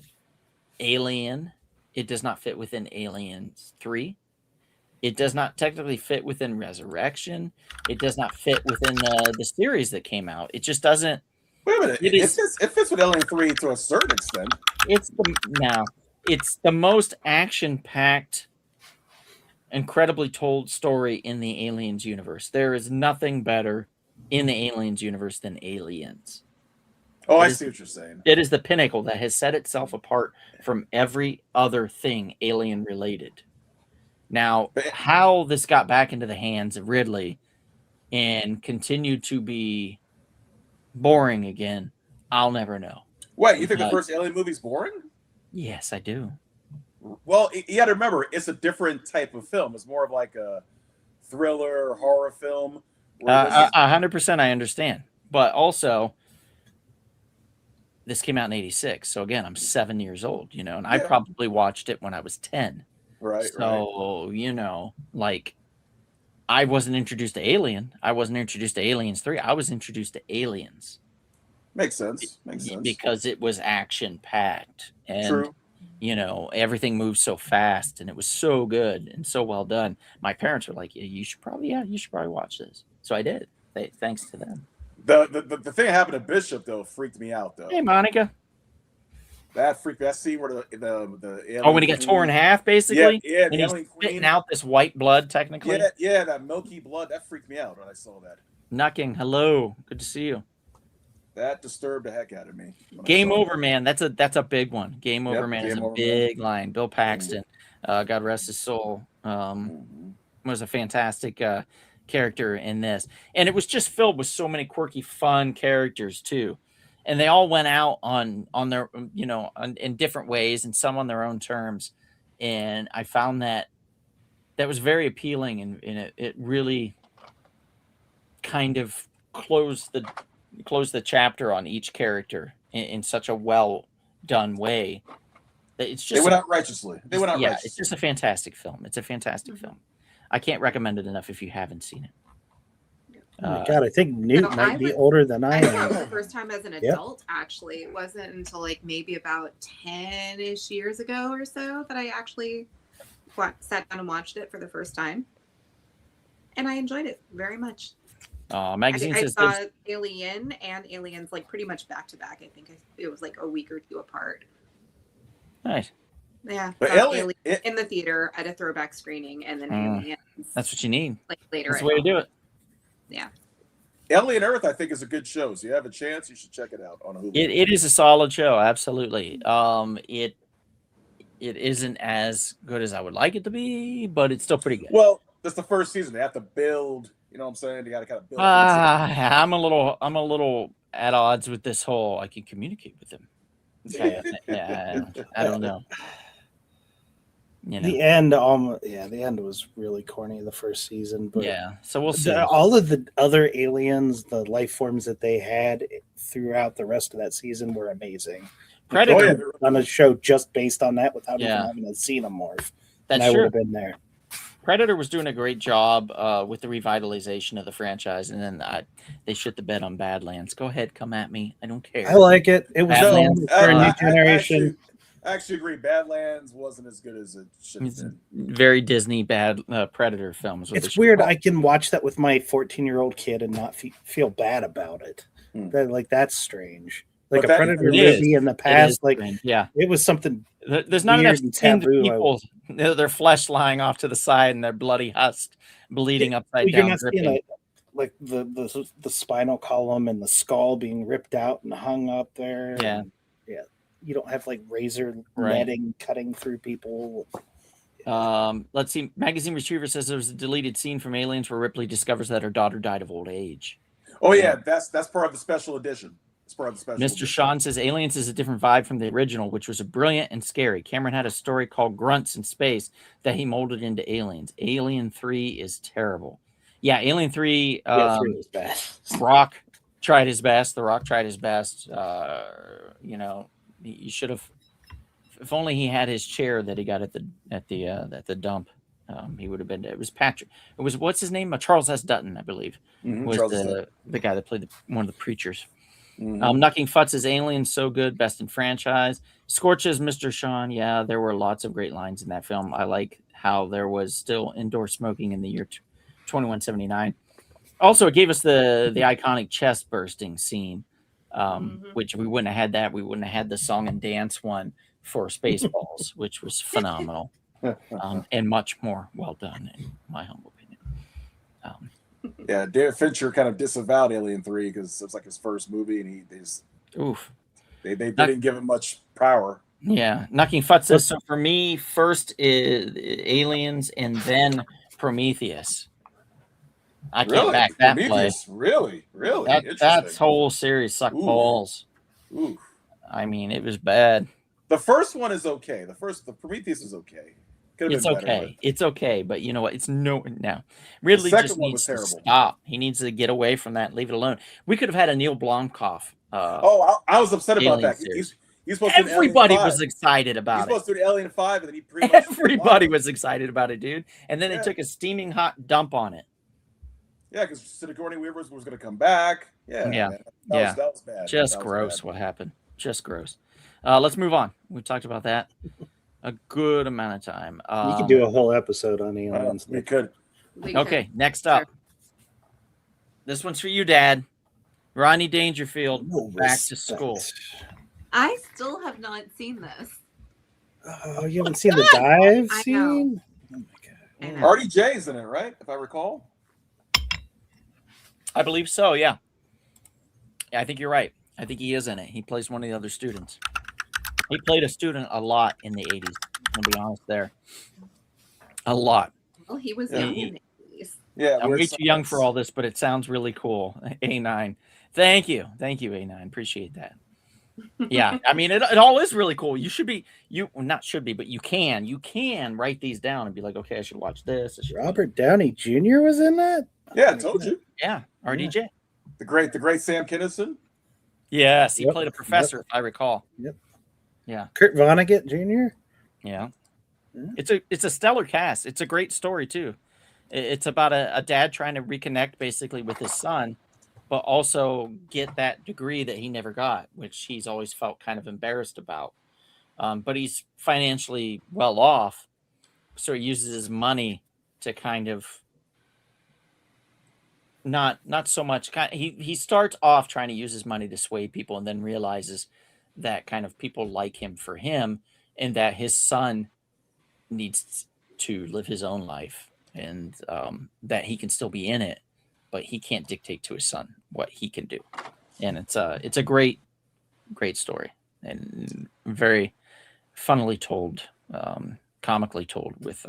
Alien. It does not fit within Aliens 3. It does not technically fit within Resurrection. It does not fit within the series that came out. It just doesn't. Wait a minute. It fits with Alien 3 to a certain extent. It's the most action-packed, incredibly told story in the Aliens universe. There is nothing better in the Aliens universe than Aliens. Oh, I see what you're saying. It is the pinnacle that has set itself apart from every other thing alien related. Now, how this got back into the hands of Ridley and continued to be boring again, I'll never know. What, you think the first Alien movie's boring? Yes, I do. Well, you got to remember, it's a different type of film. It's more of like a thriller, horror film. 100% I understand. But also, this came out in 86. So again, I'm 7 years old, and I probably watched it when I was 10. Right. So, like, I wasn't introduced to Alien. I wasn't introduced to Aliens 3. I was introduced to Aliens. Makes sense. Because it was action packed. And, True. Everything moved so fast and it was so good and so well done. My parents were like, you should probably watch this. So I did. Thanks to them. The thing that happened to Bishop, though, freaked me out, though. Hey, Monica. That freaked me. That scene where the when he got torn in half, basically? Yeah, and he's spitting out this white blood, technically? Yeah, that milky blood. That freaked me out when I saw that. Knocking, hello. Good to see you. That disturbed the heck out of me. Game over, man. That's a big one. Game over, man, is a big line. Bill Paxton, God rest his soul, was a fantastic character in this. And it was just filled with so many quirky, fun characters, too. And they all went out on their, in different ways, and some on their own terms. And I found that was very appealing, and it really kind of closed the chapter on each character in such a well done way. It's just they went out righteously. It's just a fantastic film. It's a fantastic film. I can't recommend it enough if you haven't seen it. Oh my God, I think Newt might be older than I am. I saw it am. the first time as an adult, actually. It wasn't until like maybe about 10-ish years ago or so that I actually sat down and watched it for the first time. And I enjoyed it very much. Magazine I says saw Alien and Aliens like pretty much back to back. I think it was like a week or two apart. Nice. Yeah, but Alien in the theater at a throwback screening, and then Aliens. That's what you need. Like later. That's the way to do it. Yeah. Alien Earth, I think, is a good show. So you have a chance, you should check it out on Hulu. It is a solid show, absolutely. It isn't as good as I would like it to be, but it's still pretty good. Well, that's the first season. They have to build. You know what I'm saying? You got to kind of build. I'm a little at odds with this whole. I can communicate with them. I don't know. The end, the end was really corny the first season, but so we'll see. All of the other aliens, the life forms that they had throughout the rest of that season were amazing. Predator on a show just based on that without even having to see them morph. That's true. I would true. have been there. Predator was doing a great job with the revitalization of the franchise, and then they shit the bed on Badlands. Go ahead, come at me. I don't care. I like it. It was Badlands, for a new generation. I actually agree. Badlands wasn't as good as it should have been. Very Disney bad Predator films. It's weird. I can watch that with my 14-year-old kid and not feel bad about it. That's strange. Like But a Predator movie in the past, it was something. There's not enough skinned taboo. people. Their flesh lying off to the side and their bloody husk bleeding upside down. You're not seeing like the spinal column and the skull being ripped out and hung up there. Yeah. Yeah. You don't have like razor netting cutting through people. Let's see. Magazine Retriever says there was a deleted scene from Aliens where Ripley discovers that her daughter died of old age. Oh yeah, that's part of the special edition. It's part of the special Mr. edition. Sean says Aliens is a different vibe from the original, which was brilliant and scary. Cameron had a story called Grunts in Space that he molded into Aliens. Alien 3 is terrible. Yeah, Alien 3, 3 was bad. Rock tried his best. The Rock tried his best. You should have. If only he had his chair that he got at the dump, he would have been. It was Patrick. It was what's his name? Charles S. Dutton, I believe, was the guy that played one of the preachers. Knucking Futz is Aliens so good, best in franchise. Scorches Mr. Sean. Yeah, there were lots of great lines in that film. I like how there was still indoor smoking in the year 2179. Also, it gave us the iconic chest bursting scene, which we wouldn't have had that. We wouldn't have had the song and dance one for Spaceballs, which was phenomenal and much more well done, in my humble opinion. Yeah, David Fincher kind of disavowed Alien 3 because it was like his first movie, and they didn't give him much power. Yeah, Knucking Futz says, so for me, first is Aliens and then Prometheus. I can't back that play. Really? That whole series sucked balls. Ooh. I mean, it was bad. The first one is okay. The Prometheus is okay. It's okay. Better, it's okay, but you know what? It's no. Ridley just needs to stop. He needs to get away from that and leave it alone. We could have had a Neil Blomkamp. I was upset about that. Everybody was excited about it. He's supposed to do Alien 5, and then he pretty much everybody was excited about it, dude. And then they took a steaming hot dump on it. Yeah, because Sigourney Weaver was going to come back. Yeah. That was bad. Just gross. What happened? Just gross. Let's move on. We talked about that a good amount of time. We could do a whole episode on Aliens. We could. Okay, next up. Sure. This one's for you, Dad. Rodney Dangerfield, Back to School. I still have not seen this. Oh, you haven't seen the dive scene? Oh my God. RDJ's in it, right? If I recall. I believe so, yeah. I think you're right. I think he is in it. He plays one of the other students. He played a student a lot in the 80s. I'm going to be honest there. A lot. Well, he was young in the 80s. Yeah, I'm way too young for all this, but it sounds really cool. A9. Thank you, A9. Appreciate that. Yeah, I mean, it all is really cool. You should be, not should be, but you can write these down and be like, okay, I should watch this. Robert Downey Jr. was in that? Yeah, I told you. Yeah, RDJ. Yeah. The great Sam Kinison. Yes, he played a professor, if I recall. Yep. Yeah. Kurt Vonnegut Jr. Yeah. It's a stellar cast. It's a great story too. It's about a dad trying to reconnect basically with his son, but also get that degree that he never got, which he's always felt kind of embarrassed about. But he's financially well off, so he uses his money to kind of not so much. He starts off trying to use his money to sway people, and then realizes that kind of people like him for him, and that his son needs to live his own life, and that he can still be in it, but he can't dictate to his son what he can do. And it's a great story, and very funnily told, comically told with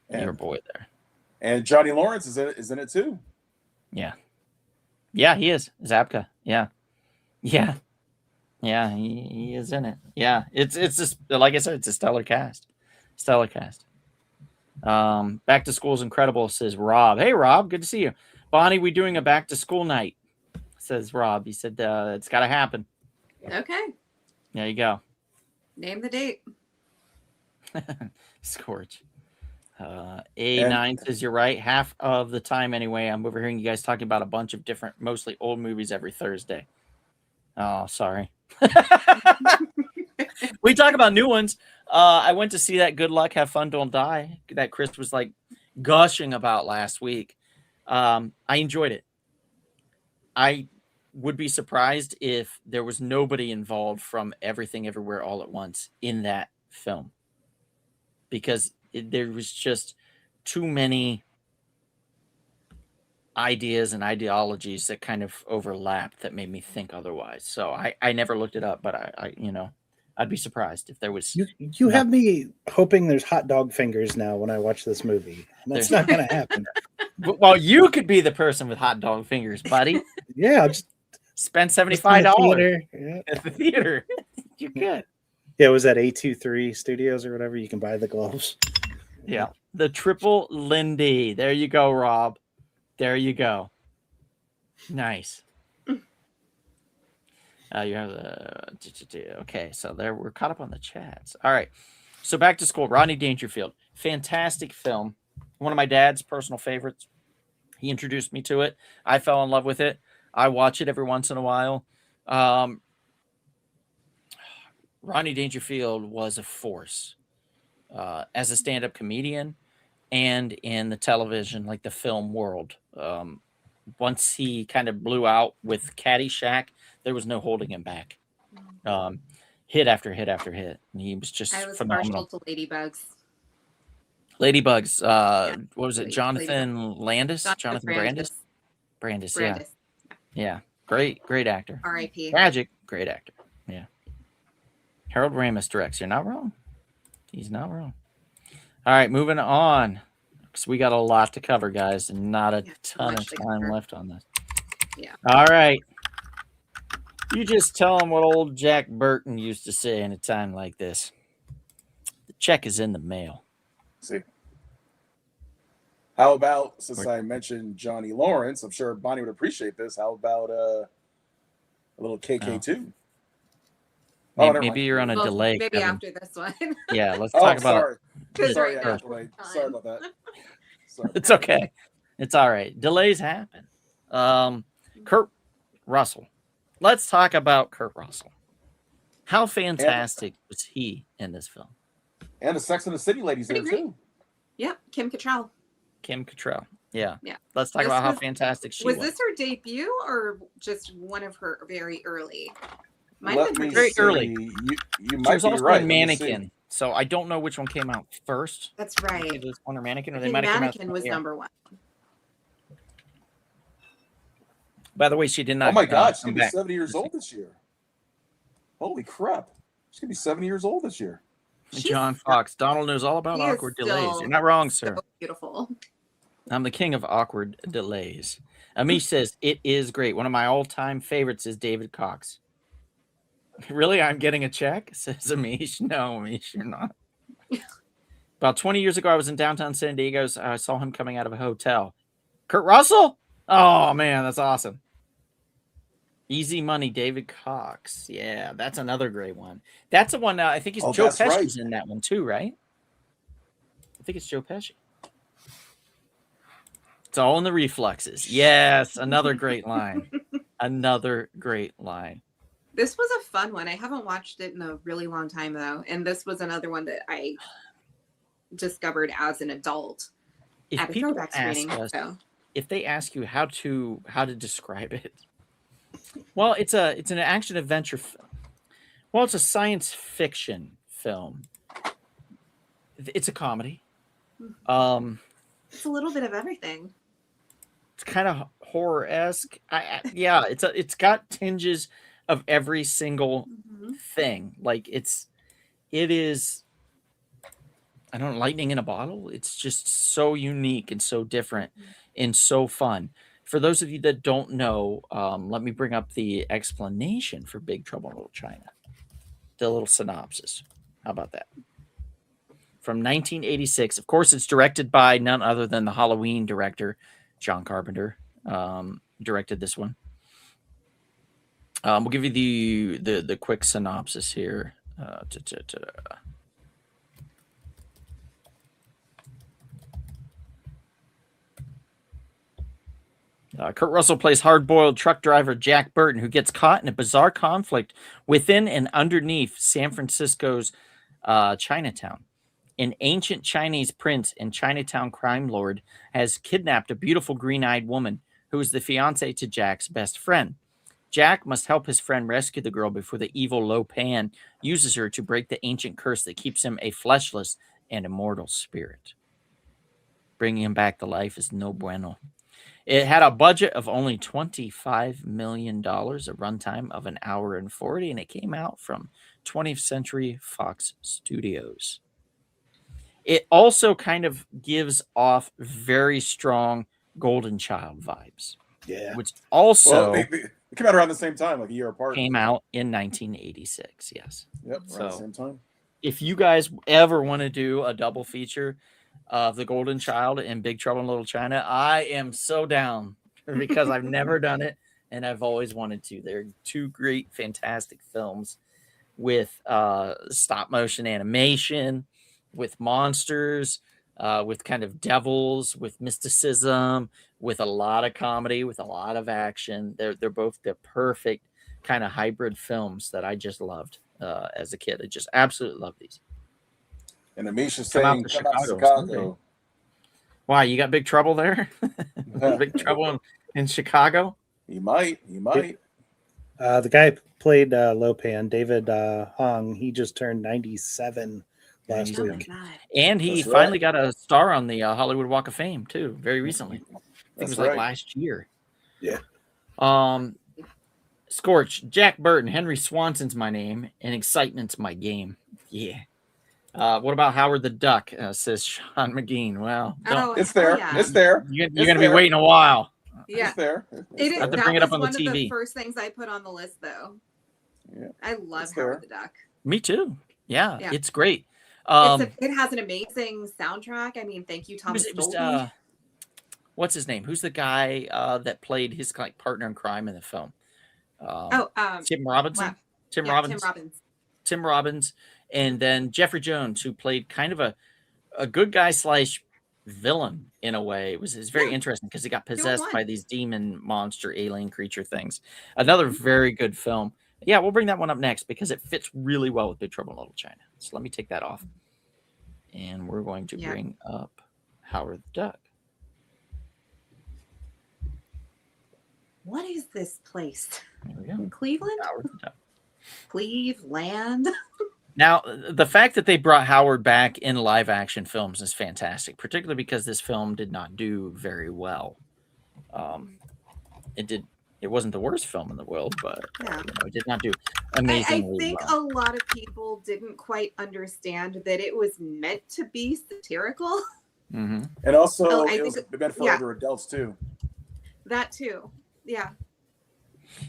your boy there. And Johnny Lawrence is in it too. Yeah, he is. Zabka. Yeah, he is in it. Yeah, it's just, like I said, it's a stellar cast. Back to School is incredible, says Rob. Hey, Rob, good to see you. Bonnie, we doing a back to school night, says Rob. He said it's got to happen. Okay. There you go. Name the date. Scorch. A9 says you're right. Half of the time, anyway, I'm overhearing you guys talking about a bunch of different, mostly old movies every Thursday. Oh, sorry. We talk about new ones. I went to see that Good Luck, Have Fun, Don't Die that Chris was like gushing about last week. I enjoyed it. I would be surprised if there was nobody involved from Everything Everywhere All at Once in that film, because there was just too many ideas and ideologies that kind of overlapped that made me think otherwise. So I never looked it up, but I'd be surprised if there was. You have me hoping there's hot dog fingers now when I watch this movie. That's not going to happen. Well, you could be the person with hot dog fingers, buddy. Yeah, I'll just spend $75 at the theater. You could. Yeah, it was at A23 Studios or whatever. You can buy the gloves. Yeah, the Triple Lindy. There you go, Rob. There you go. Nice. You have the okay. So there, we're caught up on the chats. All right. So back to school. Rodney Dangerfield, fantastic film. One of my dad's personal favorites. He introduced me to it. I fell in love with it. I watch it every once in a while. Rodney Dangerfield was a force as a stand-up comedian and in the television, like the film world. Once he kind of blew out with Caddyshack, there was no holding him back. Hit after hit after hit. And he was just phenomenal. Partial to Ladybugs. Ladybugs. What was it? Jonathan Landis? Jonathan Brandis? Brandis, yeah. Yeah. Great actor. R.I.P. Tragic, great actor. Yeah. Harold Ramis directs. You're not wrong. He's not wrong. All right, moving on. Because we got a lot to cover, guys, and not a ton of time left on this. Yeah. All right. You just tell them what old Jack Burton used to say in a time like this. The check is in the mail. See. How about, since I mentioned Johnny Lawrence, I'm sure Bonnie would appreciate this. How about a little KK2? Maybe you're on a delay. Maybe Kevin. After this one. Yeah, let's talk about it. Sorry about that. Sorry. It's okay. It's all right. Delays happen. Kurt Russell. Let's talk about Kurt Russell. How fantastic was he in this film? And the Sex and the City ladies there too. Yep, Kim Cattrall. Kim Cattrall. Yeah. Yeah. Let's talk about how fantastic she was. Was this her debut or just one of her very early? Very early. You might she was be right. A Mannequin. So I don't know which one came out first. That's right. It was one or Mannequin, or they might have come out. Mannequin was number one. By the way, she did not. Oh my God, she's gonna be 70 years old this year. Holy crap. She's gonna be 70 years old this year. John Fox. Donald knows all about awkward delays. You're not wrong, sir. So beautiful. I'm the king of awkward delays. Amish says, it is great. One of my all-time favorites is David Cox. Really? I'm getting a check? Says Amish. No, Amish, you're not. About 20 years ago, I was in downtown San Diego. I saw him coming out of a hotel. Kurt Russell? Oh, man, that's awesome. Easy Money, David Cox. Yeah, that's another great one. That's the one. I think he's Joe Pesci's in that one too, right? I think it's Joe Pesci. It's all in the reflexes. Yes, another great line. Another great line. This was a fun one. I haven't watched it in a really long time though, and this was another one that I discovered as an adult at a throwback screening. If they ask you how to describe it. Well, it's an action adventure film. Well, it's a science fiction film. It's a comedy. It's a little bit of everything. It's kind of horror-esque. Yeah, it's got tinges of every single thing. Like it is. I don't know, lightning in a bottle. It's just so unique and so different and so fun. For those of you that don't know, let me bring up the explanation for Big Trouble in Little China. The little synopsis. How about that? From 1986. Of course, it's directed by none other than the Halloween director, John Carpenter. Directed this one. We'll give you the quick synopsis here. Kurt Russell plays hard-boiled truck driver Jack Burton, who gets caught in a bizarre conflict within and underneath San Francisco's Chinatown. An ancient Chinese prince and Chinatown crime lord has kidnapped a beautiful green-eyed woman who is the fiancée to Jack's best friend. Jack must help his friend rescue the girl before the evil Lo Pan uses her to break the ancient curse that keeps him a fleshless and immortal spirit. Bringing him back to life is no bueno. It had a budget of only $25 million, a runtime of an hour and 40, and it came out from 20th Century Fox Studios. It also kind of gives off very strong Golden Child vibes. Yeah. Which also Well, they came out around the same time, like a year apart. came out in 1986, yes. Yep, around the So- same time. If you guys ever want to do a double feature of The Golden Child and Big Trouble in Little China, I am so down because I've never done it and I've always wanted to. They're two great, fantastic films with stop motion animation, with monsters, with kind of devils, with mysticism, with a lot of comedy, with a lot of action. They're both the perfect kind of hybrid films that I just loved as a kid. I just absolutely love these. And Amisha's Come out saying, to come out to Chicago Chicago. Why, you got big trouble there? Big trouble in Chicago? He might. The guy who played Lopan, David Hong, he just turned 97 last Oh my week. God. And he That's finally right. got a star on the Hollywood Walk of Fame too, very recently. I think it That's was like right. last year. Yeah. Scorch, Jack Burton, Henry Swanson's my name, and excitement's my game. Yeah. What about Howard the Duck? Says Sean McGee. Well, Oh, It's there. yeah. It's there. you're It's going to be there. waiting a while. Yeah. It's there. It, have to that bring it was up on the one of TV. the first things I put on the list, though. Yeah. I love It's there. Howard the Duck. Me too. Yeah, Yeah. it's great. It has an amazing soundtrack. I mean, thank you, Thomas it was, Dolby. what's his name? Who's the guy that played his like partner in crime in the film? Tim Robinson. wow. Tim Yeah, Robbins. Tim Robbins. Tim Robbins, and then Jeffrey Jones, who played kind of a good guy / villain in a way. It's very Yeah. interesting because he got was possessed one. by these demon monster alien creature things. Another very good film. Yeah, we'll bring that one up next because it fits really well with Big Trouble in Little China. So let me take that off. And we're going to Yeah. bring up Howard the Duck. What is this place? There we go. Cleveland? Howard the Duck. Cleveland? Now, the fact that they brought Howard back in live action films is fantastic, particularly because this film did not do very well. It wasn't the worst film in the world, but Yeah. it did not do I amazingly think well. a lot of people didn't quite understand that it was meant to be satirical. Mhm. And also, Oh, I it was think- meant for yeah. older adults too. That too. Yeah.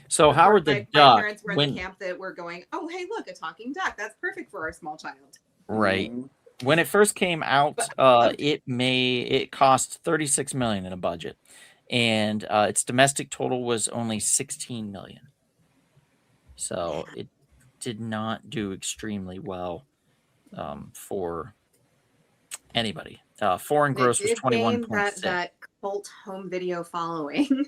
So Howard the my Duck, parents were in when the camp that were going, oh, hey, look, a talking duck. That's perfect for our small child. right Mhm. when it first came out, But- it cost $36 million in a budget, and its domestic total was only $16 million. So it did not do extremely well for anybody. Foreign gross was It did gain 21.6. that cult home video following.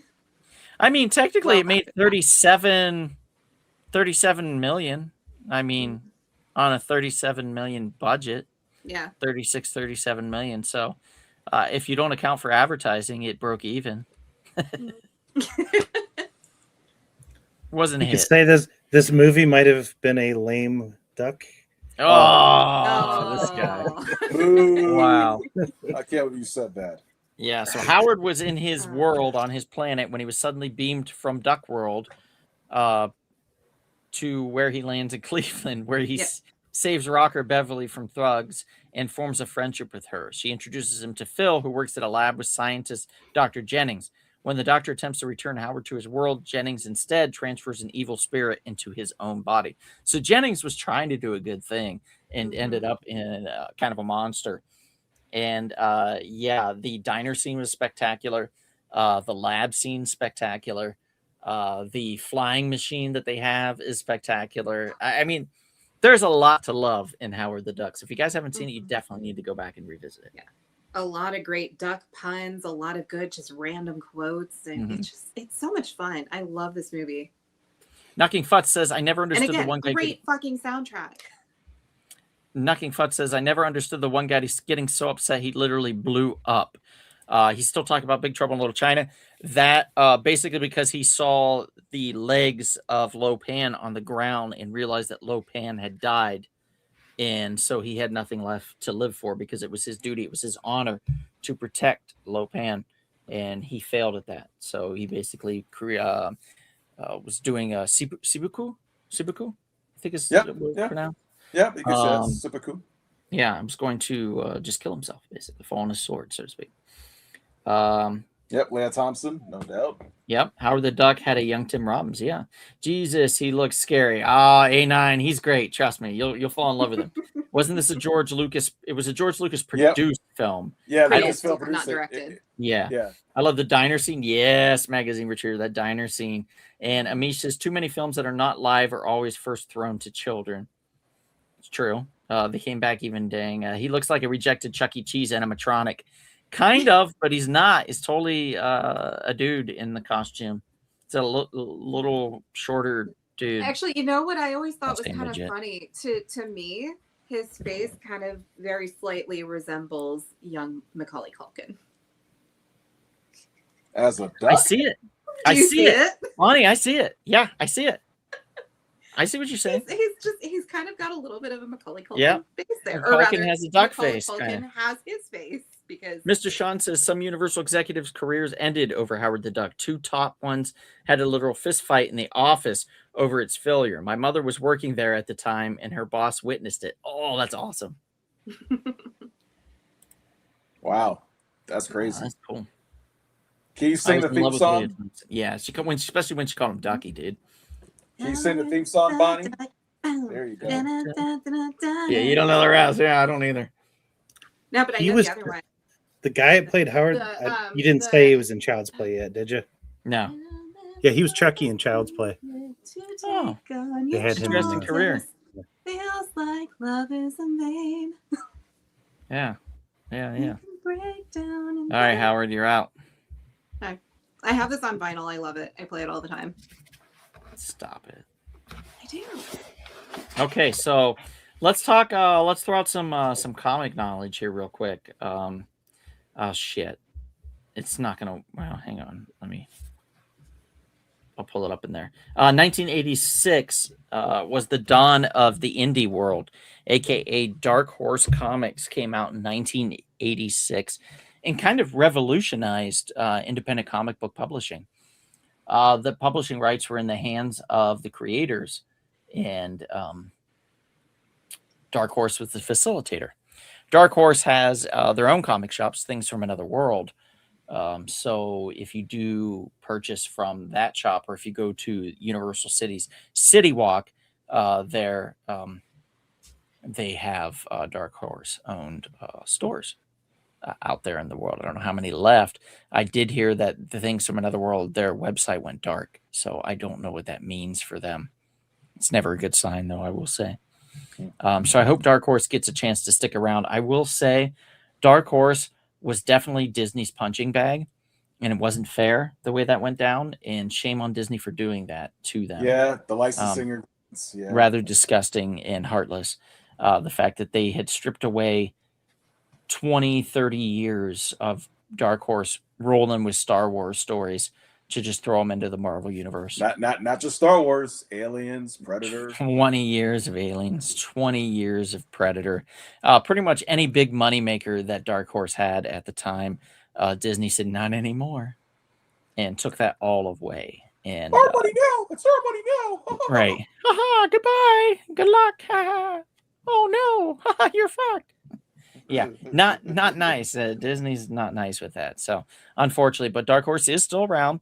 I mean, technically, Well, it made 37 million. I mean, on a 37 million budget, Yeah. 37 million. So, if you don't account for advertising, it broke even. Wasn't a You could hit. say this movie might have been a lame duck. Oh, this guy. Boo. Wow. I can't believe you said that. Yeah, so Howard was in his Oh. world on his planet when he was suddenly beamed from Duck World to where he lands in Cleveland, where he Yep. saves Rocker Beverly from thugs and forms a friendship with her. She introduces him to Phil, who works at a lab with scientist Dr. Jennings. When the doctor attempts to return Howard to his world, Jennings instead transfers an evil spirit into his own body. So Jennings was trying to do a good thing and Mhm. ended up in kind of a monster. And yeah, the diner scene was spectacular. The lab scene spectacular. The flying machine that they have is spectacular. I mean, there's a lot to love in Howard the Duck. So if you guys haven't seen it, you Mhm. definitely need to go back and revisit it. a lot of great duck puns, a lot of good, just random quotes. And it's so much fun. I love this movie. Knocking Futz says, I never And understood again, the one guy. great fucking soundtrack. Knocking Futz says, I never understood the one guy getting so upset he literally blew up. He's still talking about Big Trouble in Little China. That basically because he saw the legs of Lo Pan on the ground and realized that Lo Pan had died. And so he had nothing left to live for because it was his duty. It was his honor to protect Lo Pan. And he failed at that. So he basically was doing a Sibuku? I think it's pronounced. Yeah, you can say Seppuku. Yeah, I was going to just kill himself, basically, fall on his sword, so to speak. Yep, Leah Thompson, no doubt. Yep, Howard the Duck had a young Tim Robbins. Yeah, Jesus, he looks scary. A9, he's great. Trust me, you'll fall in love with him. Wasn't this a George Lucas? It was a George Lucas produced film. Yeah, Lucasfilm produced, not directed. Yeah. I love the diner scene. Yes, Magazine Retriever, that diner scene. And Amish says, too many films that are not live are always first thrown to children. It's true. They came back even dang. He looks like a rejected Chuck E. Cheese animatronic. Kind of, but he's not. He's totally a dude in the costume. It's a little shorter dude. Actually, you know what I always thought was kind of funny? To me, his face kind of very slightly resembles young Macaulay Culkin. As a duck? I see it. I see it. Bonnie, I see it. Yeah, I see it. I see what you're saying. He's kind of got a little bit of a Macaulay Culkin face there. Or Culkin has a duck Macaulay face. Culkin has his face because Mr. Sean says some Universal executives' careers ended over Howard the Duck. Two top ones had a literal fist fight in the office over its failure. My mother was working there at the time, and her boss witnessed it. Oh, that's awesome! Wow, that's crazy. That's cool. Can you sing the theme song? Yeah, especially when she called him Ducky, dude. Can you sing the theme song, Bonnie? There you go. Yeah, you don't know the rest. Yeah, I don't either. No, but I know the other one. The guy that played Howard, you didn't say he was in Child's Play yet, did you? No. Yeah, he was Chucky in Child's Play. Oh, they had him interesting career. Feels like love is in vain. Yeah. All right, Howard, you're out. I have this on vinyl. I love it. I play it all the time. Stop it. I do. Okay, so let's talk. Let's throw out some comic knowledge here real quick. Oh shit, it's not gonna. Well, hang on. I'll pull it up in there. 1986 was the dawn of the indie world, aka Dark Horse Comics came out in 1986 and kind of revolutionized independent comic book publishing. The publishing rights were in the hands of the creators, and Dark Horse was the facilitator. Dark Horse has their own comic shops, Things from Another World. So if you do purchase from that shop, or if you go to Universal Cities City Walk, they have Dark Horse owned stores out there in the world. I don't know how many left. I did hear that the Things from Another World, their website went dark, so I don't know what that means for them. It's never a good sign, though, I will say. So I hope Dark Horse gets a chance to stick around. I will say Dark Horse was definitely Disney's punching bag, and it wasn't fair the way that went down, and shame on Disney for doing that to them. Yeah, the licensing rather disgusting and heartless. The fact that they had stripped away 20, 30 years of Dark Horse rolling with Star Wars stories to just throw them into the Marvel universe. Not just Star Wars, Aliens, Predator. 20 years of Aliens, 20 years of Predator. Pretty much any big money maker that Dark Horse had at the time, Disney said not anymore, and took that all away. And our money now. It's our money now. Right. Haha, goodbye. Good luck. Haha. Oh no. You're fucked. Yeah, not nice. Disney's not nice with that. So unfortunately, but Dark Horse is still around.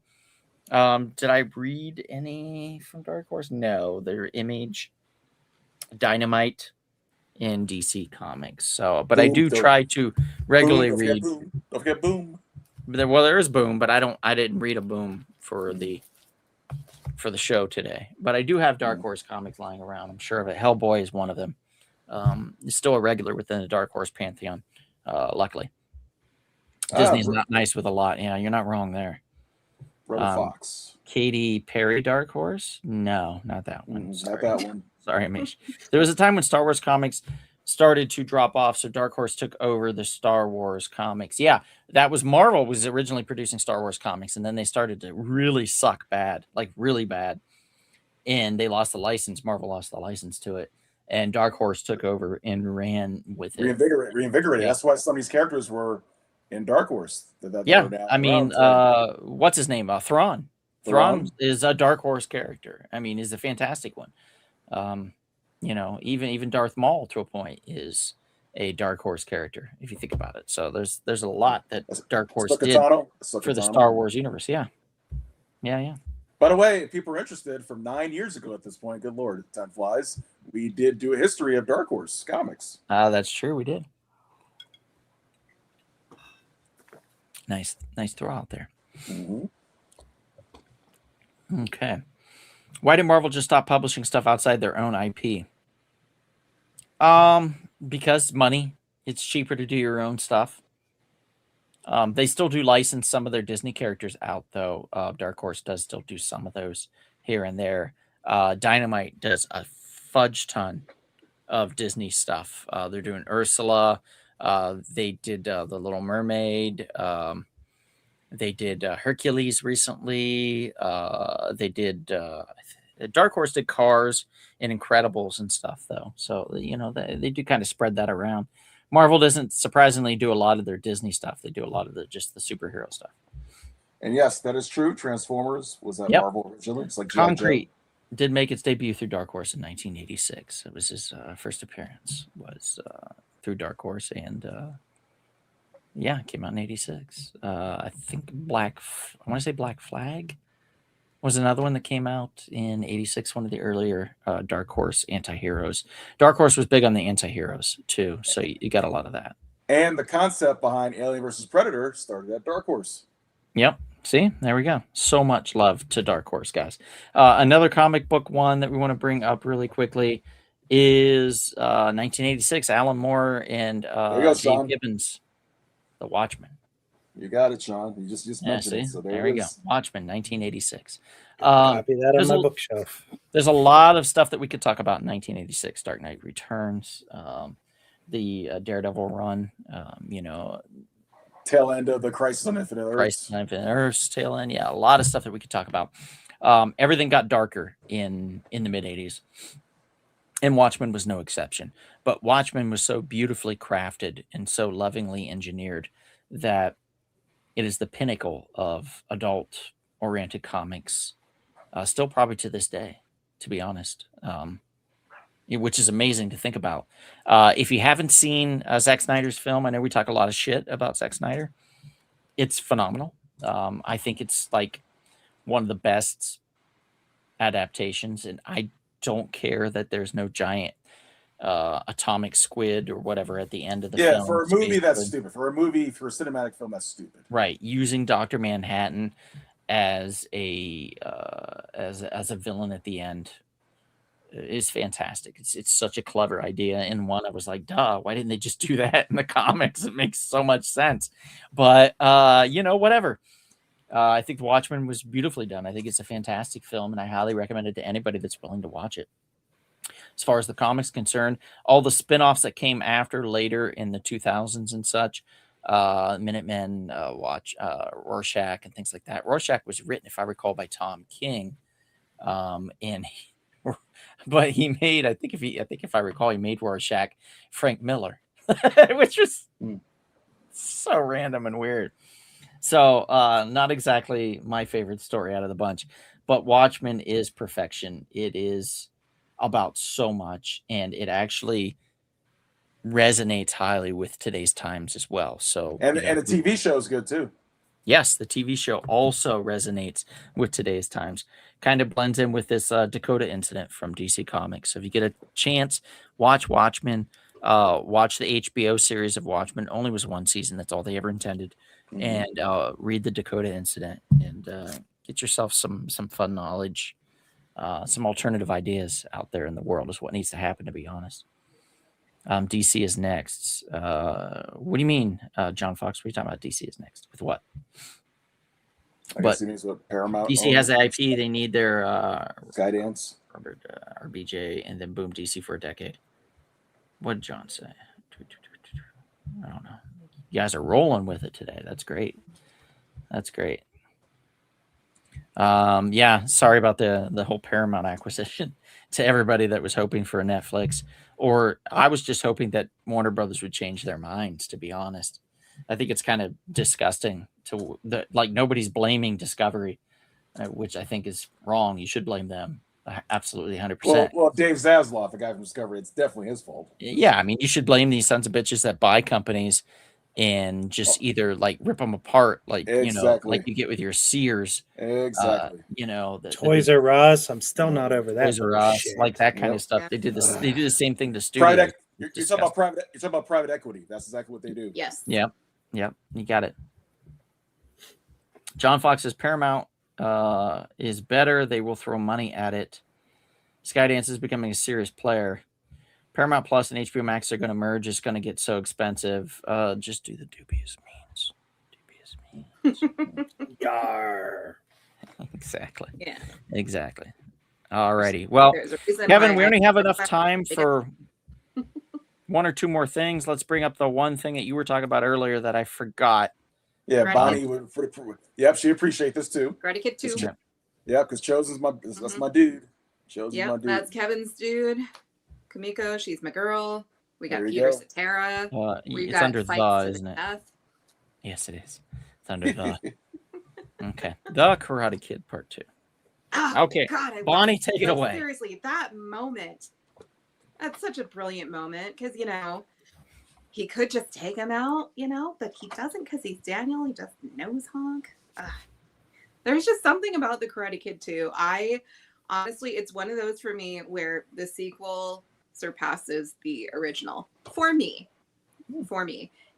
Did I read any from Dark Horse? No, they're Image, Dynamite, and DC Comics. So, but I do try to regularly read. Don't forget Boom. Well, there is Boom, but I didn't read a Boom for the show today. But I do have Dark Horse comics lying around. I'm sure of it. Hellboy is one of them. It's still a regular within the Dark Horse pantheon, luckily. Disney's not nice with a lot. Yeah, you're not wrong there. Brother Fox. Katy Perry Dark Horse? No, not that one. Not that one. Sorry, Amish. There was a time when Star Wars comics started to drop off, so Dark Horse took over the Star Wars comics. Yeah, that was Marvel was originally producing Star Wars comics, and then they started to really suck bad, like really bad. And they lost the license. Marvel lost the license to it. And Dark Horse took over and ran with it. Reinvigorated. Yeah. That's why some of these characters were in Dark Horse. Yeah, I mean, what's his name? Thrawn. Thrawn is a Dark Horse character. I mean, is a fantastic one. You know, even Darth Maul to a point is a Dark Horse character if you think about it. So there's a lot that Dark Horse did for the Star Wars universe. Yeah. By the way, if people are interested, from 9 years ago at this point, good Lord, time flies, we did do a history of Dark Horse comics. That's true. We did. Nice throw out there. Mm-hmm. Okay. Why did Marvel just stop publishing stuff outside their own IP? Because money. It's cheaper to do your own stuff. They still do license some of their Disney characters out, though. Dark Horse does still do some of those here and there. Dynamite does a fudge ton of Disney stuff. They're doing Ursula. They did The Little Mermaid. They did Hercules recently. They did Dark Horse did Cars and Incredibles and stuff, though. So, you know, they do kind of spread that around. Marvel doesn't surprisingly do a lot of their Disney stuff. They do a lot of just the superhero stuff. And yes, that is true. Transformers was at Marvel originally. It's like Concrete did make its debut through Dark Horse in 1986. It was his first appearance was through Dark Horse, and it came out in 86. I think I want to say Black Flag was another one that came out in 86, one of the earlier Dark Horse anti-heroes. Dark Horse was big on the anti-heroes too, so you got a lot of that. And the concept behind Alien versus Predator started at Dark Horse. Yep. See, there we go. So much love to Dark Horse, guys. Another comic book one that we want to bring up really quickly is 1986, Alan Moore and Dave Gibbons, The Watchmen. You got it, Sean. You just mentioned it. So there we go. Watchmen, 1986. Copy that on my bookshelf. There's a lot of stuff that we could talk about in 1986. Dark Knight Returns, the Daredevil run, tail end of the Crisis on Infinite Earths. Tail end. Yeah, a lot of stuff that we could talk about. Everything got darker in the mid 80s. And Watchmen was no exception. But Watchmen was so beautifully crafted and so lovingly engineered that it is the pinnacle of adult-oriented comics, still probably to this day, to be honest, which is amazing to think about. If you haven't seen Zack Snyder's film, I know we talk a lot of shit about Zack Snyder. It's phenomenal. I think it's like one of the best adaptations, and I don't care that there's no giant atomic squid or whatever at the end of the film. Yeah, for a movie, that's stupid. For a cinematic film, that's stupid. Right, using Dr. Manhattan as a villain at the end is fantastic. It's such a clever idea. And one, I was like, duh, why didn't they just do that in the comics? It makes so much sense. But whatever. I think The Watchmen was beautifully done. I think it's a fantastic film, and I highly recommend it to anybody that's willing to watch it. As far as the comics concerned, all the spin-offs that came after later in the 2000s and such, Minutemen, Rorschach and things like that. Rorschach was written, if I recall, by Tom King, but he made, I think if I recall, he made Rorschach Frank Miller, which was so random and weird. So not exactly my favorite story out of the bunch, but Watchmen is perfection. It is about so much, and it actually resonates highly with today's times as well. So and the TV show is good too. Yes, the TV show also resonates with today's times. Kind of blends in with this Dakota incident from DC Comics. So if you get a chance, watch Watchmen. Watch the HBO series of Watchmen. Only was one season. That's all they ever intended. And read the Dakota incident and get yourself some fun knowledge. Some alternative ideas out there in the world is what needs to happen, to be honest. DC is next. What do you mean, John Fox? What are you talking about? DC is next with what? I guess it means what Paramount. DC has the IP. They need their Skydance. Robert RBJ, and then boom, DC for a decade. What did John say? I don't know. You guys are rolling with it today. That's great. That's great. Yeah, sorry about the whole Paramount acquisition to everybody that was hoping for a Netflix, or I was just hoping that Warner Brothers would change their minds, to be honest. I think it's kind of disgusting to like nobody's blaming Discovery, which I think is wrong. You should blame them. Absolutely 100%. Well, Dave Zaslav, the guy from Discovery, it's definitely his fault. Yeah, I mean, you should blame these sons of bitches that buy companies and just either like rip them apart, like like you get with your Sears, Exactly. Toys R Us. I'm still not over that. Toys R Us, like that kind of stuff. They did this. They do the same thing to studios. You're talking about private equity. That's exactly what they do. Yes. Yep. You got it. John Fox says Paramount is better. They will throw money at it. Skydance is becoming a serious player. Paramount Plus and HBO Max are going to merge. It's going to get so expensive. Just do the dubious means. Dubious means. Yar. Exactly. Yeah. Exactly. Alrighty. Well, Kevin, we only have enough time for one or two more things. Let's bring up the one thing that you were talking about earlier that I forgot. Yeah, Bonnie would. Yep, she appreciate this too. Karate Kid 2. Yeah, because Chosen's that's my dude. Chosen's my dude. That's Kevin's dude. Kamiko, she's my girl. We got Peter Cetera. It's under the, isn't it? Death. Yes, it is. It's under the. Okay, the Karate Kid Part 2. Oh, okay, God, Bonnie, take it away. Seriously, that moment. That's such a brilliant moment because he could just take him out, but he doesn't because he's Daniel. He just nose honk. There's just something about the Karate Kid 2. Honestly, it's one of those for me where the sequel surpasses the original for me,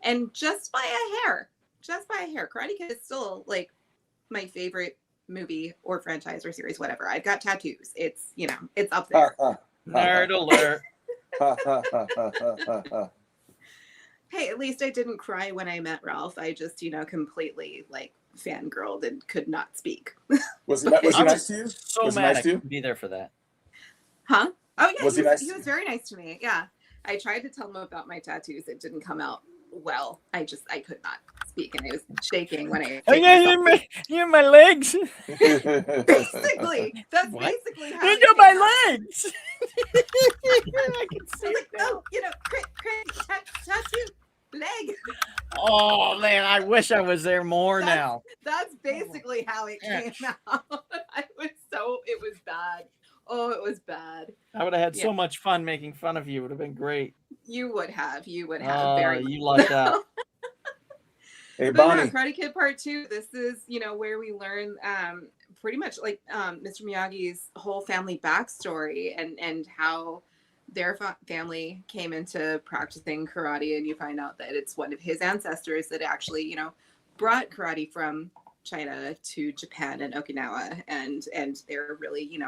and just by a hair. Karate Kid is still like my favorite movie or franchise or series, whatever. I've got tattoos. It's it's up there. Nerd alert. Hey, at least I didn't cry when I met Ralph. I just completely like fangirled and could not speak. Was he nice to you? So mad I couldn't be there for that. Huh? Oh yeah, was he nice? He was very nice to me. Yeah, I tried to tell him about my tattoos. It didn't come out well. I could not speak, and I was shaking when I. You're my legs. Basically, that's basically how. You're my legs. I can see it. Oh, tattoo leg. Oh man, I wish I was there more now. That's basically how it came out. It was bad. Oh, it was bad. I would have had so much fun making fun of you. It would have been great. You would have. Oh, very you like that. Hey, Bonnie. Karate Kid Part 2. This is, where we learn pretty much like Mr. Miyagi's whole family backstory and how their family came into practicing karate, and you find out that it's one of his ancestors that actually, brought karate from China to Japan and Okinawa, and they're really,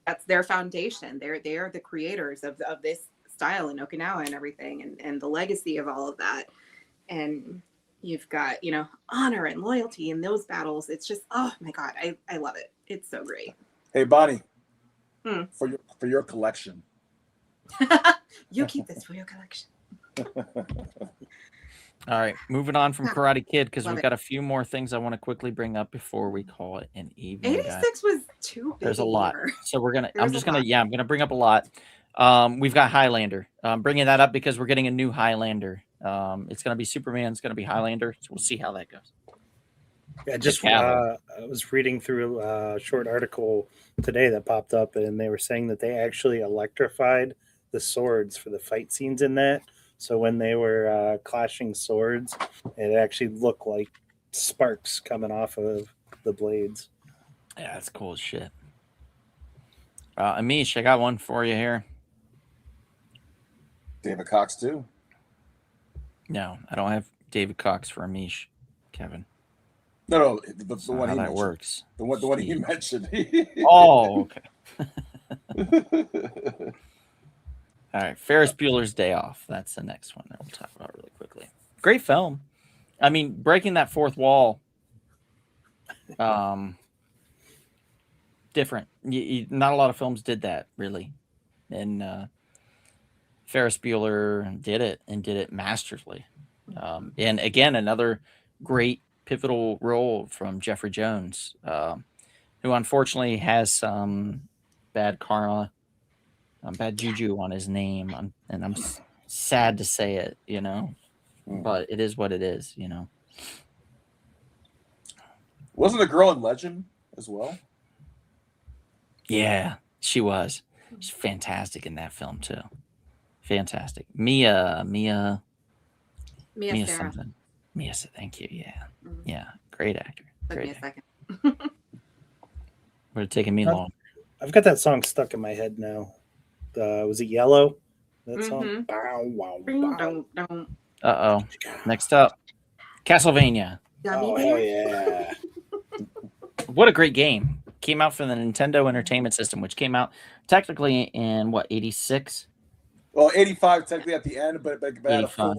that's their foundation. They are the creators of this style in Okinawa and everything, and the legacy of all of that. And you've got, honor and loyalty in those battles. It's just, oh my God, I love it. It's so great. Hey, Bonnie, for your collection. You keep this for your collection. All right, moving on from Karate Kid because we've got a few more things I want to quickly bring up before we call it an evening. 86 was too big. There's a lot, so I'm gonna bring up a lot. We've got Highlander. Bringing that up because we're getting a new Highlander. It's gonna be Superman. It's gonna be Highlander. So we'll see how that goes. Yeah, I was reading through a short article today that popped up, and they were saying that they actually electrified the swords for the fight scenes in that. So when they were clashing swords, it actually looked like sparks coming off of the blades. Yeah, that's cool as shit. Amish, I got one for you here. David Cox too? No, I don't have David Cox for Amish, Kevin. No, the one how he that mentioned. Works. The one he mentioned. Oh, okay. All right, Ferris Bueller's Day Off. That's the next one that we'll talk about really quickly. Great film. I mean, breaking that fourth wall. Different. Not a lot of films did that really, and Ferris Bueller did it and did it masterfully. And again, another great pivotal role from Jeffrey Jones, who unfortunately has some bad karma, bad juju on his name, and I'm sad to say it, but it is what it is, Wasn't a girl in Legend as well? Yeah, she was. She's fantastic in that film too. Fantastic. Mia Sarah. something. Mia, thank you. Yeah. Mhm. Yeah. Great actor. Took Great me a actor. second. Would have taken me long. I've got that song stuck in my head now. Was it Yellow? That song? Mhm. Bow, wow, Ding, bow. dong, dong. Uh-oh. Next up, Castlevania. Gummy Oh, hell bear? yeah. What a great game. Came out for the Nintendo Entertainment System, which came out technically in, what, 86? Well, 85 technically at the end, but had 85.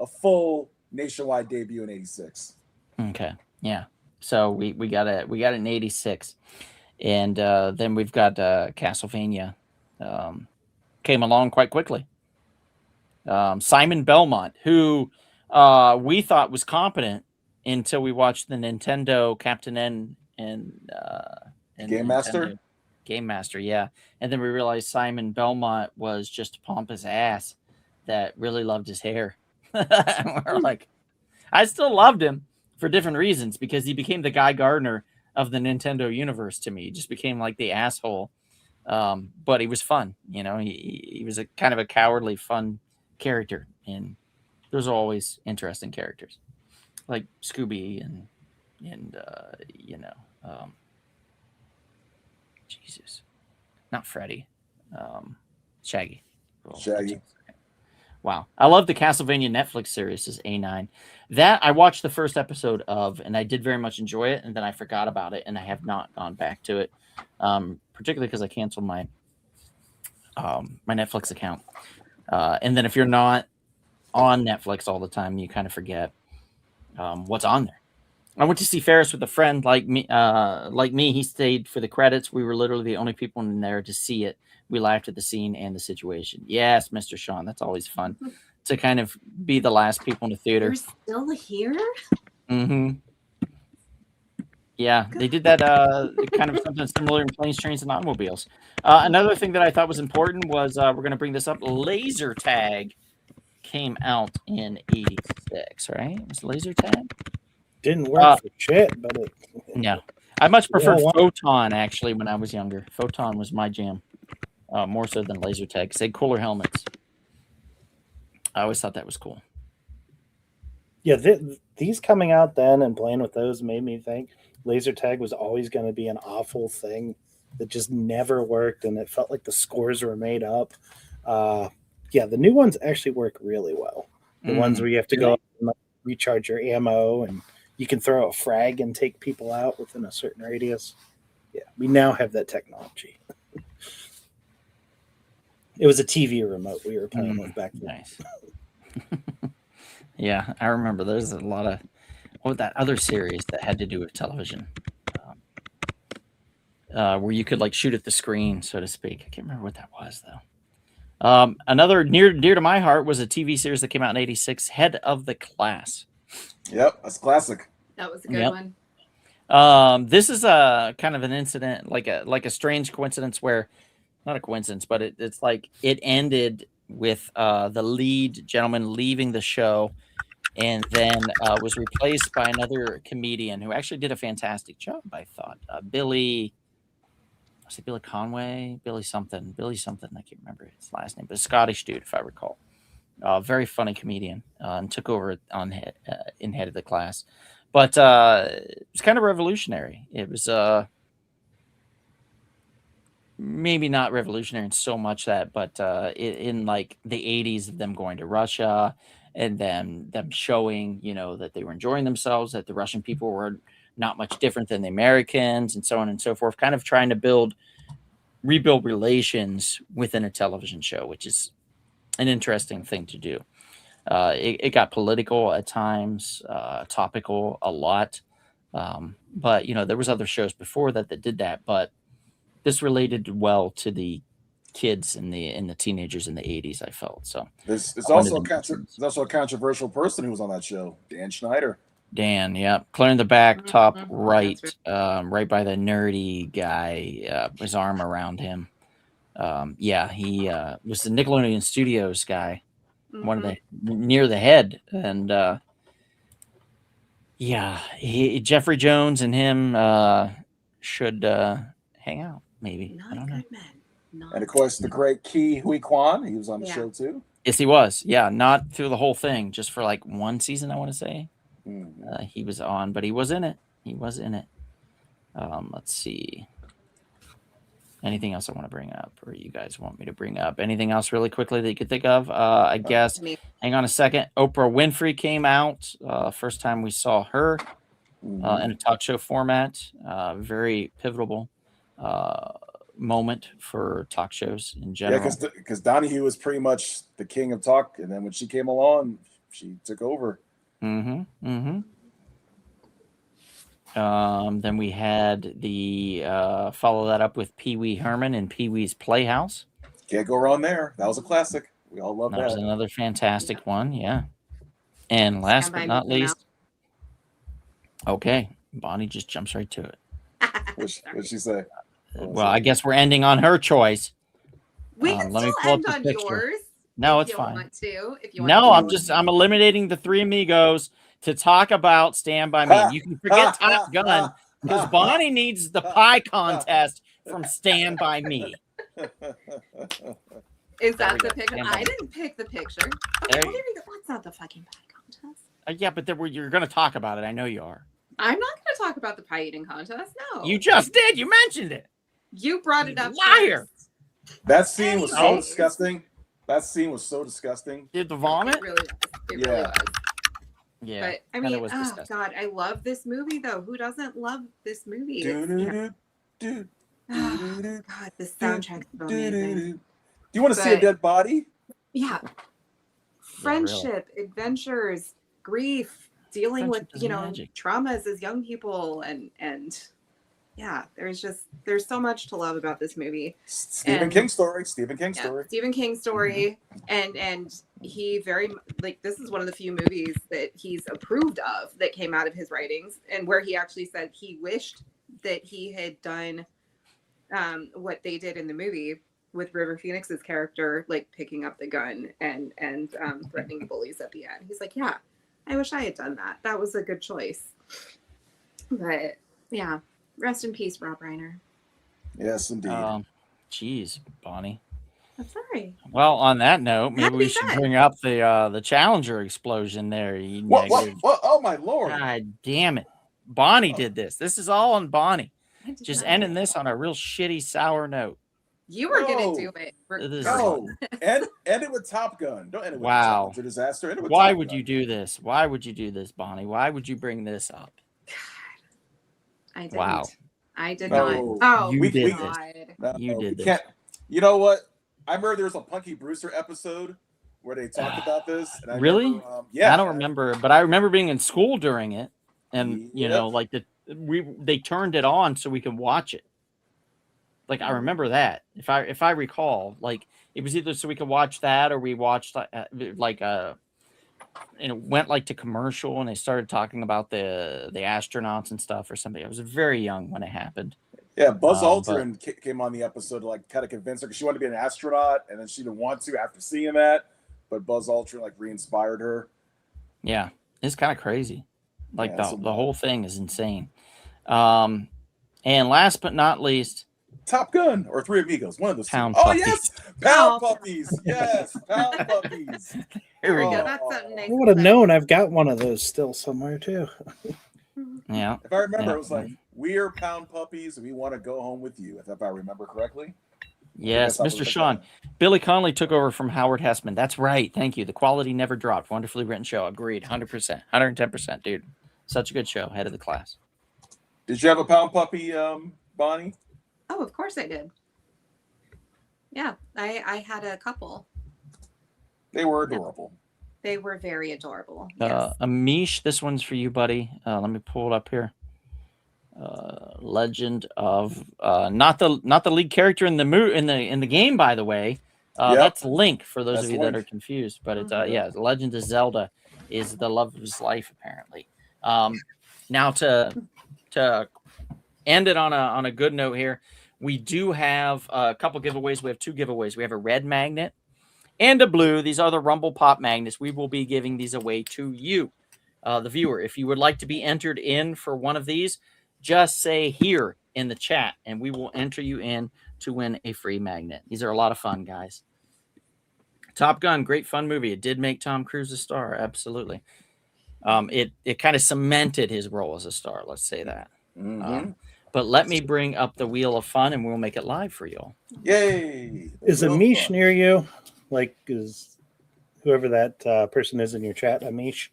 a full nationwide debut in 86. Okay. Yeah. So we got it in 86. And then we've got Castlevania. Came along quite quickly. Simon Belmont, who we thought was competent until we watched the Nintendo Captain N and Game Master? Game Master, yeah. And then we realized Simon Belmont was just a pompous ass that really loved his hair. We're like, I still loved him for different reasons because he became the Guy Gardner of the Nintendo universe to me. He just became like the asshole. But he was fun, he was a kind of a cowardly, fun character. And those are always interesting characters like Scooby and Jesus, not Freddy, Shaggy. Shaggy. Wow. I love the Castlevania Netflix series is A9. That I watched the first episode of, and I did very much enjoy it, and then I forgot about it, and I have not gone back to it, particularly because I canceled my my Netflix account. And then if you're not on Netflix all the time, you kind of forget what's on there. I went to see Ferris with a friend like me. He stayed for the credits. We were literally the only people in there to see it. We laughed at the scene and the situation. Yes, Mr. Sean, that's always fun to kind of be the last people in the theater. You're still here? Mm-hmm. Yeah, they did that kind of something similar in Planes, Trains, and Automobiles. Another thing that I thought was important was we're going to bring this up. Laser Tag came out in 86, right? It was Laser Tag? Didn't work for shit, but it. Yeah. I much preferred Yeah, Photon, actually, when I was younger. Photon was my jam, more so than Laser Tag, because they had cooler helmets. I always thought that was cool. Yeah, these coming out then and playing with those made me think laser tag was always going to be an awful thing that just never worked, and it felt like the scores were made up. Yeah, the new ones actually work really well. The ones where you have to go and recharge your ammo, and you can throw a frag and take people out within a certain radius. Yeah, we now have that technology. It was a TV remote we were playing with back then. Nice. Yeah, I remember there's a lot of that other series that had to do with television, where you could like shoot at the screen, so to speak. I can't remember what that was though. Another near to my heart was a TV series that came out in '86, Head of the Class. Yep, that's classic. That was a good one. This is a kind of an incident, like a strange coincidence where, not a coincidence, but it's like it ended with the lead gentleman leaving the show, and then was replaced by another comedian who actually did a fantastic job, I thought. Billy Conway, Billy something, I can't remember his last name, but a Scottish dude, if I recall. Very funny comedian, and took over in Head of the Class. But it was kind of revolutionary. It was maybe not revolutionary in so much that, but in like the 80s of them going to Russia and then them showing, that they were enjoying themselves, that the Russian people were not much different than the Americans, and so on and so forth, kind of trying to rebuild relations within a television show, which is an interesting thing to do. It got political at times, topical a lot. But there was other shows before that did that, but this related well to the kids and the teenagers in the 80s, I felt. So There's I wanted to mention there's this. also a controversial person who was on that show, Dan Schneider. Dan, yeah, clear in the back, top Mhm, right, that's right by the nerdy guy, his arm around him. Yeah, he was the Nickelodeon Studios guy, one of Mhm. the near the head, and yeah, Jeffrey Jones and him should hang out. Maybe I Not don't know. good men. Not And of course, the great Ki Hui Kwan, he was on the Yeah. show too. Yes, he was. Yeah, not through the whole thing, just for like one season, I want to say. Mhm. He was on, but he was in it. He was in it. Let's see. Anything else I want to bring up, or you guys want me to bring up? Anything else really quickly that you could think of? I guess. I mean, Hang on a second. Oprah Winfrey came out. First time we saw her Mhm. in a talk show format. Very pivotal moment for talk shows in Yeah, general. because Donahue was pretty much the king of talk, and then when she came along, she took over. Mm-hmm. Mm-hmm. Then we had the follow that up with Pee Wee Herman and Pee Wee's Playhouse. Can't go wrong there. That was a classic. We all love That was that. another fantastic one. Yeah. And last Stand By but Me not came out. least, okay, Bonnie just jumps right to it. What'd she say? What was Well, it? I guess we're ending on her choice. We can let me still pull up end the on picture. yours. No, if it's you fine. Want to, if you want No, to. I'm eliminating the three amigos to talk about Stand By Me. And you can forget Top Gun because Bonnie needs the pie contest from Stand By Me. Is There we that the go. picture? Stand By I Me. didn't pick the picture. There Okay, you- that's not the fucking pie contest. Yeah, but you're going to talk about it. I know you are. I'm not going to talk about the pie eating contest. No, You just did. You mentioned it. You brought it up. Liar. first. That scene was so Anyways. disgusting. That scene was so disgusting. Did the It vomit? really was. It really Yeah. was. Yeah. But I kinda mean, was oh disgusting. god, I love this movie though. Who doesn't love this movie? It's, Do-do-do, oh, do-do-do, god, the soundtrack is amazing. do-do-do. Do you want to see a But- dead body? Yeah. Friendship, adventures, grief, dealing Friendship with is magic. traumas as young people, and yeah, there's so much to love about this movie. Stephen And- King story. Stephen King Yeah, story. Stephen King story, and he very like this is one of the few movies that he's approved of that came out of his writings, and where he actually said he wished that he had done what they did in the movie with River Phoenix's character, like picking up the gun and threatening the bullies at the end. He's like, yeah, I wish I had done that. That was a good choice. But yeah, rest in peace, Rob Reiner. Yes, indeed. Geez, Bonnie. I'm sorry. Well, on that note, maybe Happy we should sad. bring up the Challenger explosion there. You what? negative. Oh my lord! God damn it. Bonnie did this. This is all on Bonnie. I did Just not. ending this on a real shitty, sour note. You were No. gonna do it. It is- No, end it with Top Gun. Don't end it with Wow. Challenger disaster. End it with Why Top would Gun. you do this? Why would you do this, Bonnie? Why would you bring this up? I didn't. Wow. I did No. not. Oh, You We- did we- this. God. No, You we did this. can't. You know what? I remember there was a Punky Brewster episode where they talked about this. And I Really? remember, yeah. I don't remember, but I remember being in school during it, and you Yep. know, like they turned it on so we could watch it. Like I remember that, if I recall, like it was either so we could watch that or we watched went like to commercial and they started talking about the astronauts and stuff or something. I was very young when it happened. Yeah, Buzz but- Aldrin came on the episode to like kind of convince her because she wanted to be an astronaut, and then she didn't want to after seeing that. But Buzz Aldrin like re-inspired her. Yeah, it's kind of crazy. Like Yeah, the whole thing is insane. And last but not least, Top Gun or Three Amigos, one of those. Pound two. Oh Puppies. yes, Oh. Pound Puppies. Yes, Pound Puppies. Here we Oh. go. That's something nice I to would have say. known. I've got one of those still somewhere too. Yeah. If I remember, Yeah. it was like we're Pound Puppies. We want to go home with you. If I remember correctly. Yes, That's Mr. Sean. Billy Connolly took over from Howard Hessman. That's right. Thank you. The quality never dropped. Wonderfully written show. Agreed. 100%. 110%, dude. Such a good show. Head of the class. Did you have a Pound Puppy, Bonnie? Oh, of course I did. Yeah, I had a couple. They were adorable. They were very adorable. Yes. Amish, this one's for you, buddy. Let me pull it up here. Legend of not the lead character in the game, by the way. Yep. That's Link for those That's of you Link. that are confused. But it's The Legend of Zelda is the love of his life, apparently. Now to end it on a good note here, we do have a couple giveaways. We have 2 giveaways. We have a red magnet and a blue. These are the Rumble Pop magnets. We will be giving these away to you, the viewer. If you would like to be entered in for one of these, just say here in the chat, and we will enter you in to win a free magnet. These are a lot of fun, guys. Top Gun, great fun movie. It did make Tom Cruise a star, absolutely. It kind of cemented his role as a star. Let's say that. Mm-hmm. But let me bring up the Wheel of Fun, and we'll make it live for y'all. Yay! Is Amish near you? Like, is whoever that person is in your chat, Amish?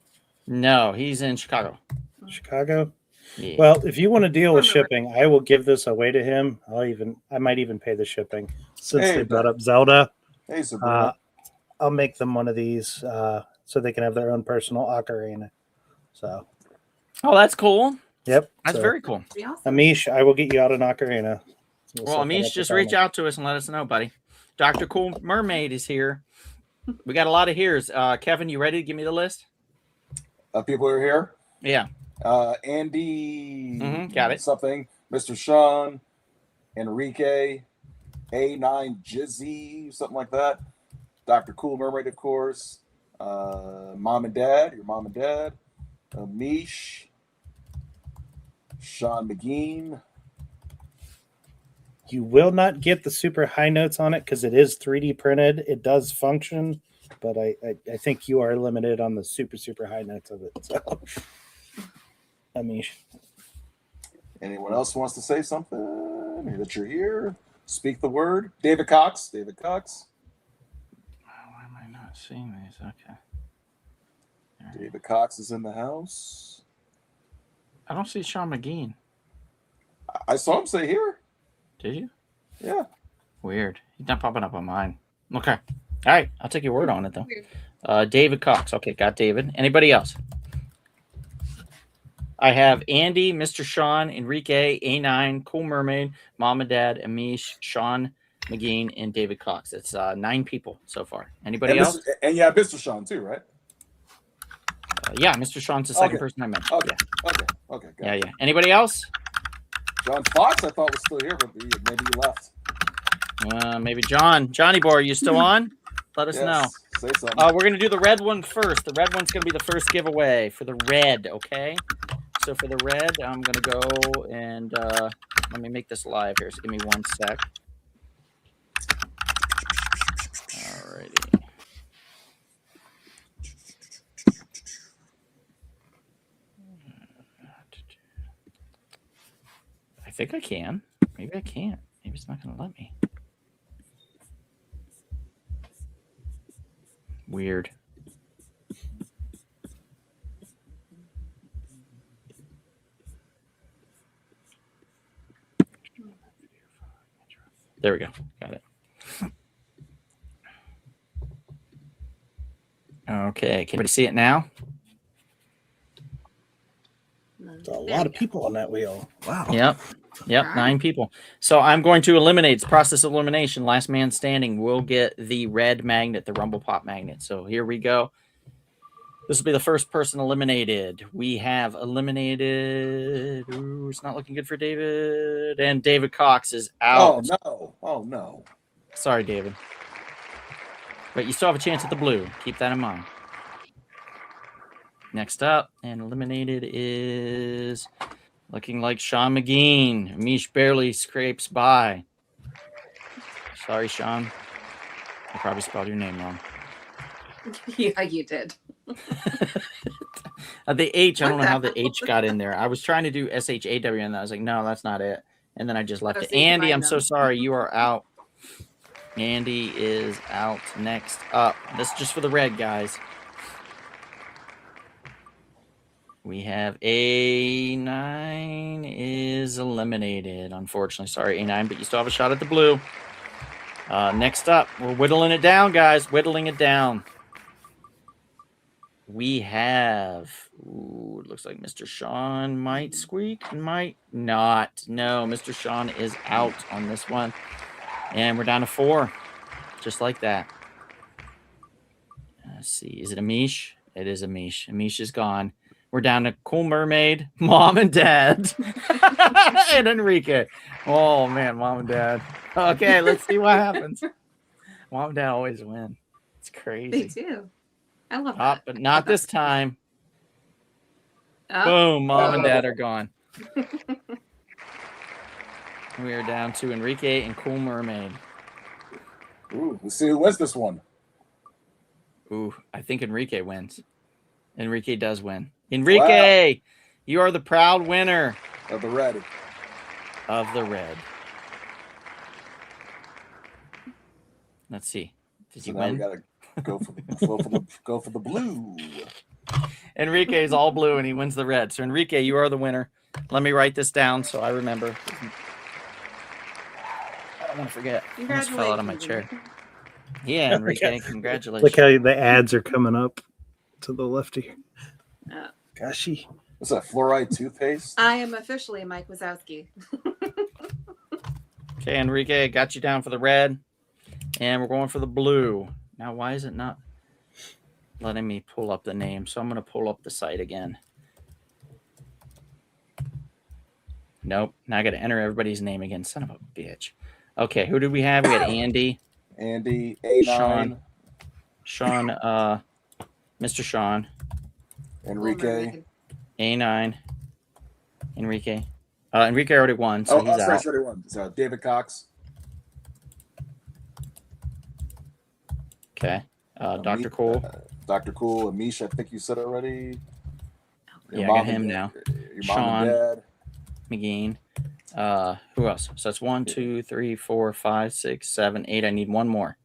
No, he's in Chicago. Chicago? Yeah. Well, if you want to deal with shipping, I will give this away to him. I might even pay the shipping. Since they brought up Zelda, Hey, Sabrina. I'll make them one of these so they can have their own personal ocarina. So, oh, that's cool. yep. That's very cool. Pretty awesome. Amish, I will get you out an ocarina. Well, Amish, just reach out to us and let us know, buddy. Dr. Cool Mermaid is here. We got a lot of here's. Kevin, you ready to give me the list? People are here. Yeah. Andy, got it. Something, Mr. Sean, Enrique, A9 Jizzy, something like that. Dr. Cool Mermaid, of course. Mom and Dad, your mom and dad. Amish, Sean McGean. You will not get the super high notes on it because it is 3D printed. It does function, but I think you are limited on the super high notes of it. So, Amish. Anyone else wants to say something that you're here? Speak the word. David Cox. David Cox. Why am I not seeing these? Okay. David Cox is in the house. I don't see Sean McGean. I saw him say here. Did you? Yeah. Weird. He's not popping up on mine. Okay. All right. I'll take your word on it, though. Weird. David Cox. Okay, got David. Anybody else? I have Andy, Mr. Sean, Enrique, A9, Cool Mermaid, Mom and Dad, Amish, Sean McGean, and David Cox. It's 9 people so far. Anybody else? And yeah, Mr. Sean too, right? Yeah, Mr. Sean's the second Okay. person I mentioned. Okay. Okay. Got Yeah. it. Yeah. Anybody else? John Fox, I thought was still here, but maybe he left. Maybe John. Johnny Boy, are you still on? Let us know. Say something. We're going to do the red one first. The red one's going to be the first giveaway for the red, okay? So for the red, I'm going to go and let me make this live here. So give me 1 sec. Alrighty. I think I can. Maybe I can't. Maybe it's not going to let me. Weird. There we go. Got it. Okay. Can everybody see it now? There's a lot of people on that wheel. Wow. Yep. Alright. 9 people. So I'm going to eliminate. It's process of elimination. Last man standing will get the red magnet, the Rumble Pop magnet. So here we go. This will be the first person eliminated. We have eliminated. Ooh, it's not looking good for David. And David Cox is out. Oh no! Oh no! Sorry, David. But you still have a chance at the blue. Keep that in mind. Next up and eliminated is looking like Sean McGean. Amish barely scrapes by. Sorry, Sean. I probably spelled your name wrong. Yeah, you did. The H, I What don't know the how the hell? H got in there. I was trying to do SHAW and I was like, no, that's not it. And then I just left Oh, it. so you can Andy, find I'm so them. sorry. You are out. Andy is out. Next up. This is just for the red, guys. We have A9 is eliminated, unfortunately. Sorry, A9, but you still have a shot at the blue. Next up, we're whittling it down, guys. Whittling it down. we have, ooh, it looks like Mr. Sean might squeak, might not. No, Mr. Sean is out on this one. And we're down to 4, just like that. Let's see. Is it Amish? It is Amish. Amish is gone. We're down to Cool Mermaid, Mom and Dad, and Enrique. Oh, man, Mom and Dad. Okay, let's see what happens. Mom and Dad always win. It's crazy. They do. I love Oh, that. but not this time. Oh, Boom, Mom and Dad are gone. We are down to Enrique and Cool Mermaid. Ooh, let's see who wins this one. Ooh, I think Enrique wins. Enrique does win. Enrique, you are the proud winner Of the red. of the red. Let's see. Did So you now we win? gotta go for the blue. Enrique is all blue and he wins the red. So Enrique, you are the winner. Let me write this down so I remember. I don't want to forget. I almost fell out of my chair. Yeah, Enrique, congratulations. Look how the ads are coming up to the left here. Oh. Goshy. What's that? Fluoride toothpaste? I am officially Mike Wazowski. Okay, Enrique, I got you down for the red. And we're going for the blue. Now, why is it not letting me pull up the name? So I'm going to pull up the site again. Nope. Now I got to enter everybody's name again. Son of a bitch. Okay, who did we have? We had Andy, Andy, A9, Sean, Mr. Sean, Enrique. A9, Enrique. Enrique already won, so he's out. Sorry, one. So David Cox. Okay. Dr. Cool. Dr. Cool. Amish, I think you said already. Your Yeah, I mom got and him dad- now. Your Sean. mom and dad. McGean. Who else? So that's 1, 2, 3, 4, 5, 6, 7, 8. I need one more.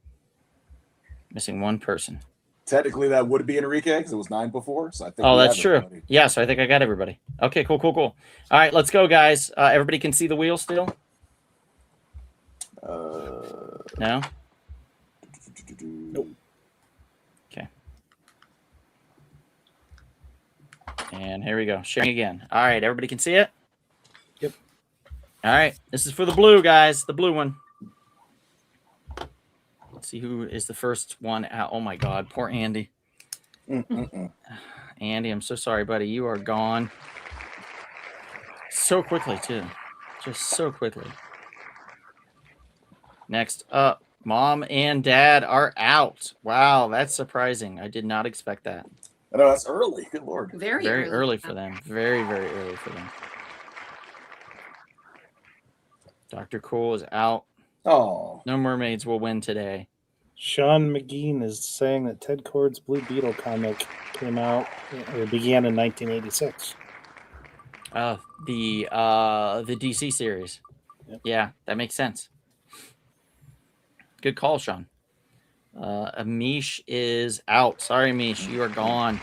Missing one person. Technically, that would be Enrique because it was 9 before. So I think. Oh, we that's have true. everybody. Yeah, so I think I got everybody. Okay, cool. All right, let's go, guys. Everybody can see the wheel still? No? Nope. Okay. And here we go. Sharing again. All right, everybody can see it? Yep. All right, this is for the blue, guys. The blue one. Let's see who is the first one out. Oh, my God. Poor Andy. Andy, I'm so sorry, buddy. You are gone. So quickly, too. Just so quickly. Next up, Mom and Dad are out. Wow, that's surprising. I did not expect that. I know that's early. Good Lord. Very Early for them. Very early for them. Dr. Cool is out. Oh, No mermaids will win today. Sean McGean is saying that Ted Kord's Blue Beetle comic came out or began in 1986. The DC series. Yep. Yeah, that makes sense. Good call, Sean. Amish is out. Sorry, Amish, you are gone.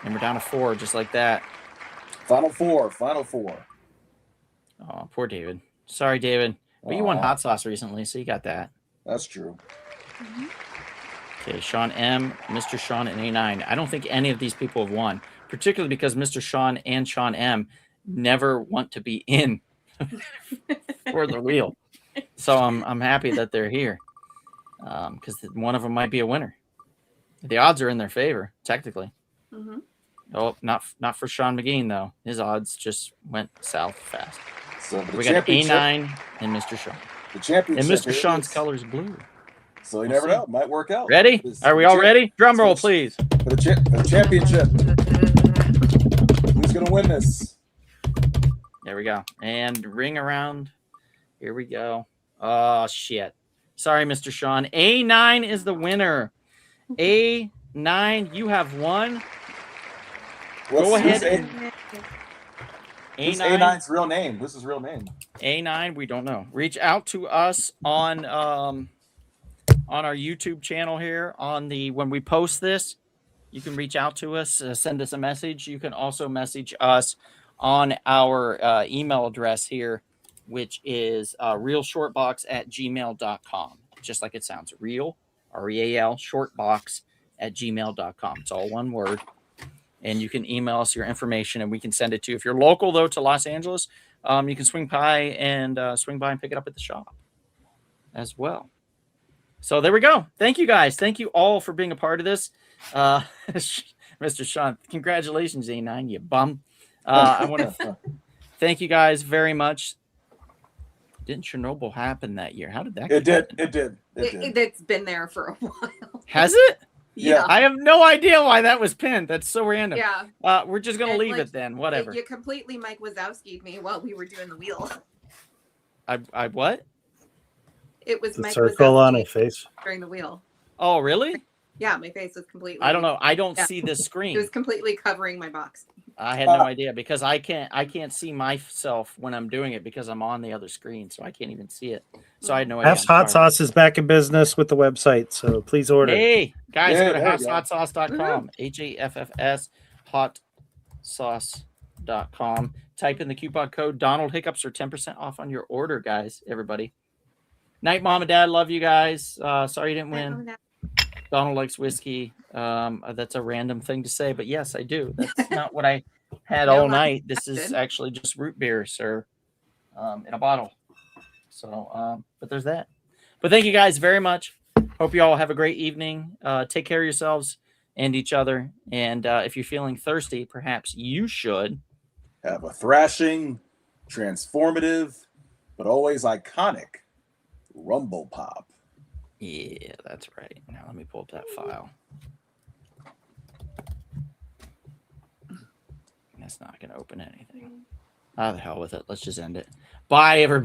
And we're down to 4, just like that. Final four. Oh, poor David. Sorry, David. But you won hot sauce recently, so you got that. That's true. Okay, Sean M, Mr. Sean, and A9. I don't think any of these people have won, particularly because Mr. Sean and Sean M never want to be in for the wheel. So I'm happy that they're here because one of them might be a winner. The odds are in their favor, technically. Mm-hmm. Oh, not for Sean McGean, though. His odds just went south fast. So We got A9 and Mr. Sean. The championship. And Mr. here Shaw's is- color is blue. So you We'll never see. know. Might work out. Ready? Are we all ready? Drum roll, please. For the championship. Who's gonna win this? There we go. And ring around. Here we go. Oh, shit. Sorry, Mr. Sean. A9 is the winner. A9, you have won. Go ahead. Who's A9, A9's real name? What's his real name? A9, we don't know. Reach out to us on our YouTube channel here when we post this. You can reach out to us, send us a message. You can also message us on our email address here, which is realshortbox@gmail.com. Just like it sounds. Real, REAL, shortbox @gmail.com. It's all one word. And you can email us your information and we can send it to you. If you're local, though, to Los Angeles, you can swing by and pick it up at the shop as well. So there we go. Thank you, guys. Thank you all for being a part of this. Mr. Sean, congratulations, A9, you bum. I want to thank you guys very much. Didn't Chernobyl happen that year? How did that It happen? did. It's been there for a while. Has it? Yeah. I have no idea why that was pinned. That's so random. Yeah. We're just going to And, leave like, it then. Whatever. You completely Mike Wazowski'd me while we were doing the wheel. I what? It was The Mike circle on Wazowski her face. during the wheel. Oh, really? Yeah, my face was completely. I don't know. I don't Yeah. see this It screen. was completely covering my box. I had no idea because I can't see myself when I'm doing it because I'm on the other screen, so I can't even see it. So I had no idea. Half's Hot Sauce is back in business with the website, so please order. Hey, guys, Yeah, go to there you go. halfshotsauce.com. HAFFS hotsauce.com. Type in the coupon code Donald Hiccups for 10% off on your order, guys. Everybody. Night, Mom and Dad. Love you guys. Sorry you didn't win. Donald likes whiskey. That's a random thing to say, but yes, I do. That's not what I had No, all not night. This is expected. actually just root beer, sir, in a bottle. So, but there's that. But thank you guys very much. Hope you all have a great evening. Take care of yourselves and each other. And if you're feeling thirsty, perhaps you should Have a thrashing, transformative, but always iconic Rumble Pop. Yeah, that's right. Now let me pull up that file. That's not going to open anything. Ah, the hell with it. Let's just end it. Bye, everybody.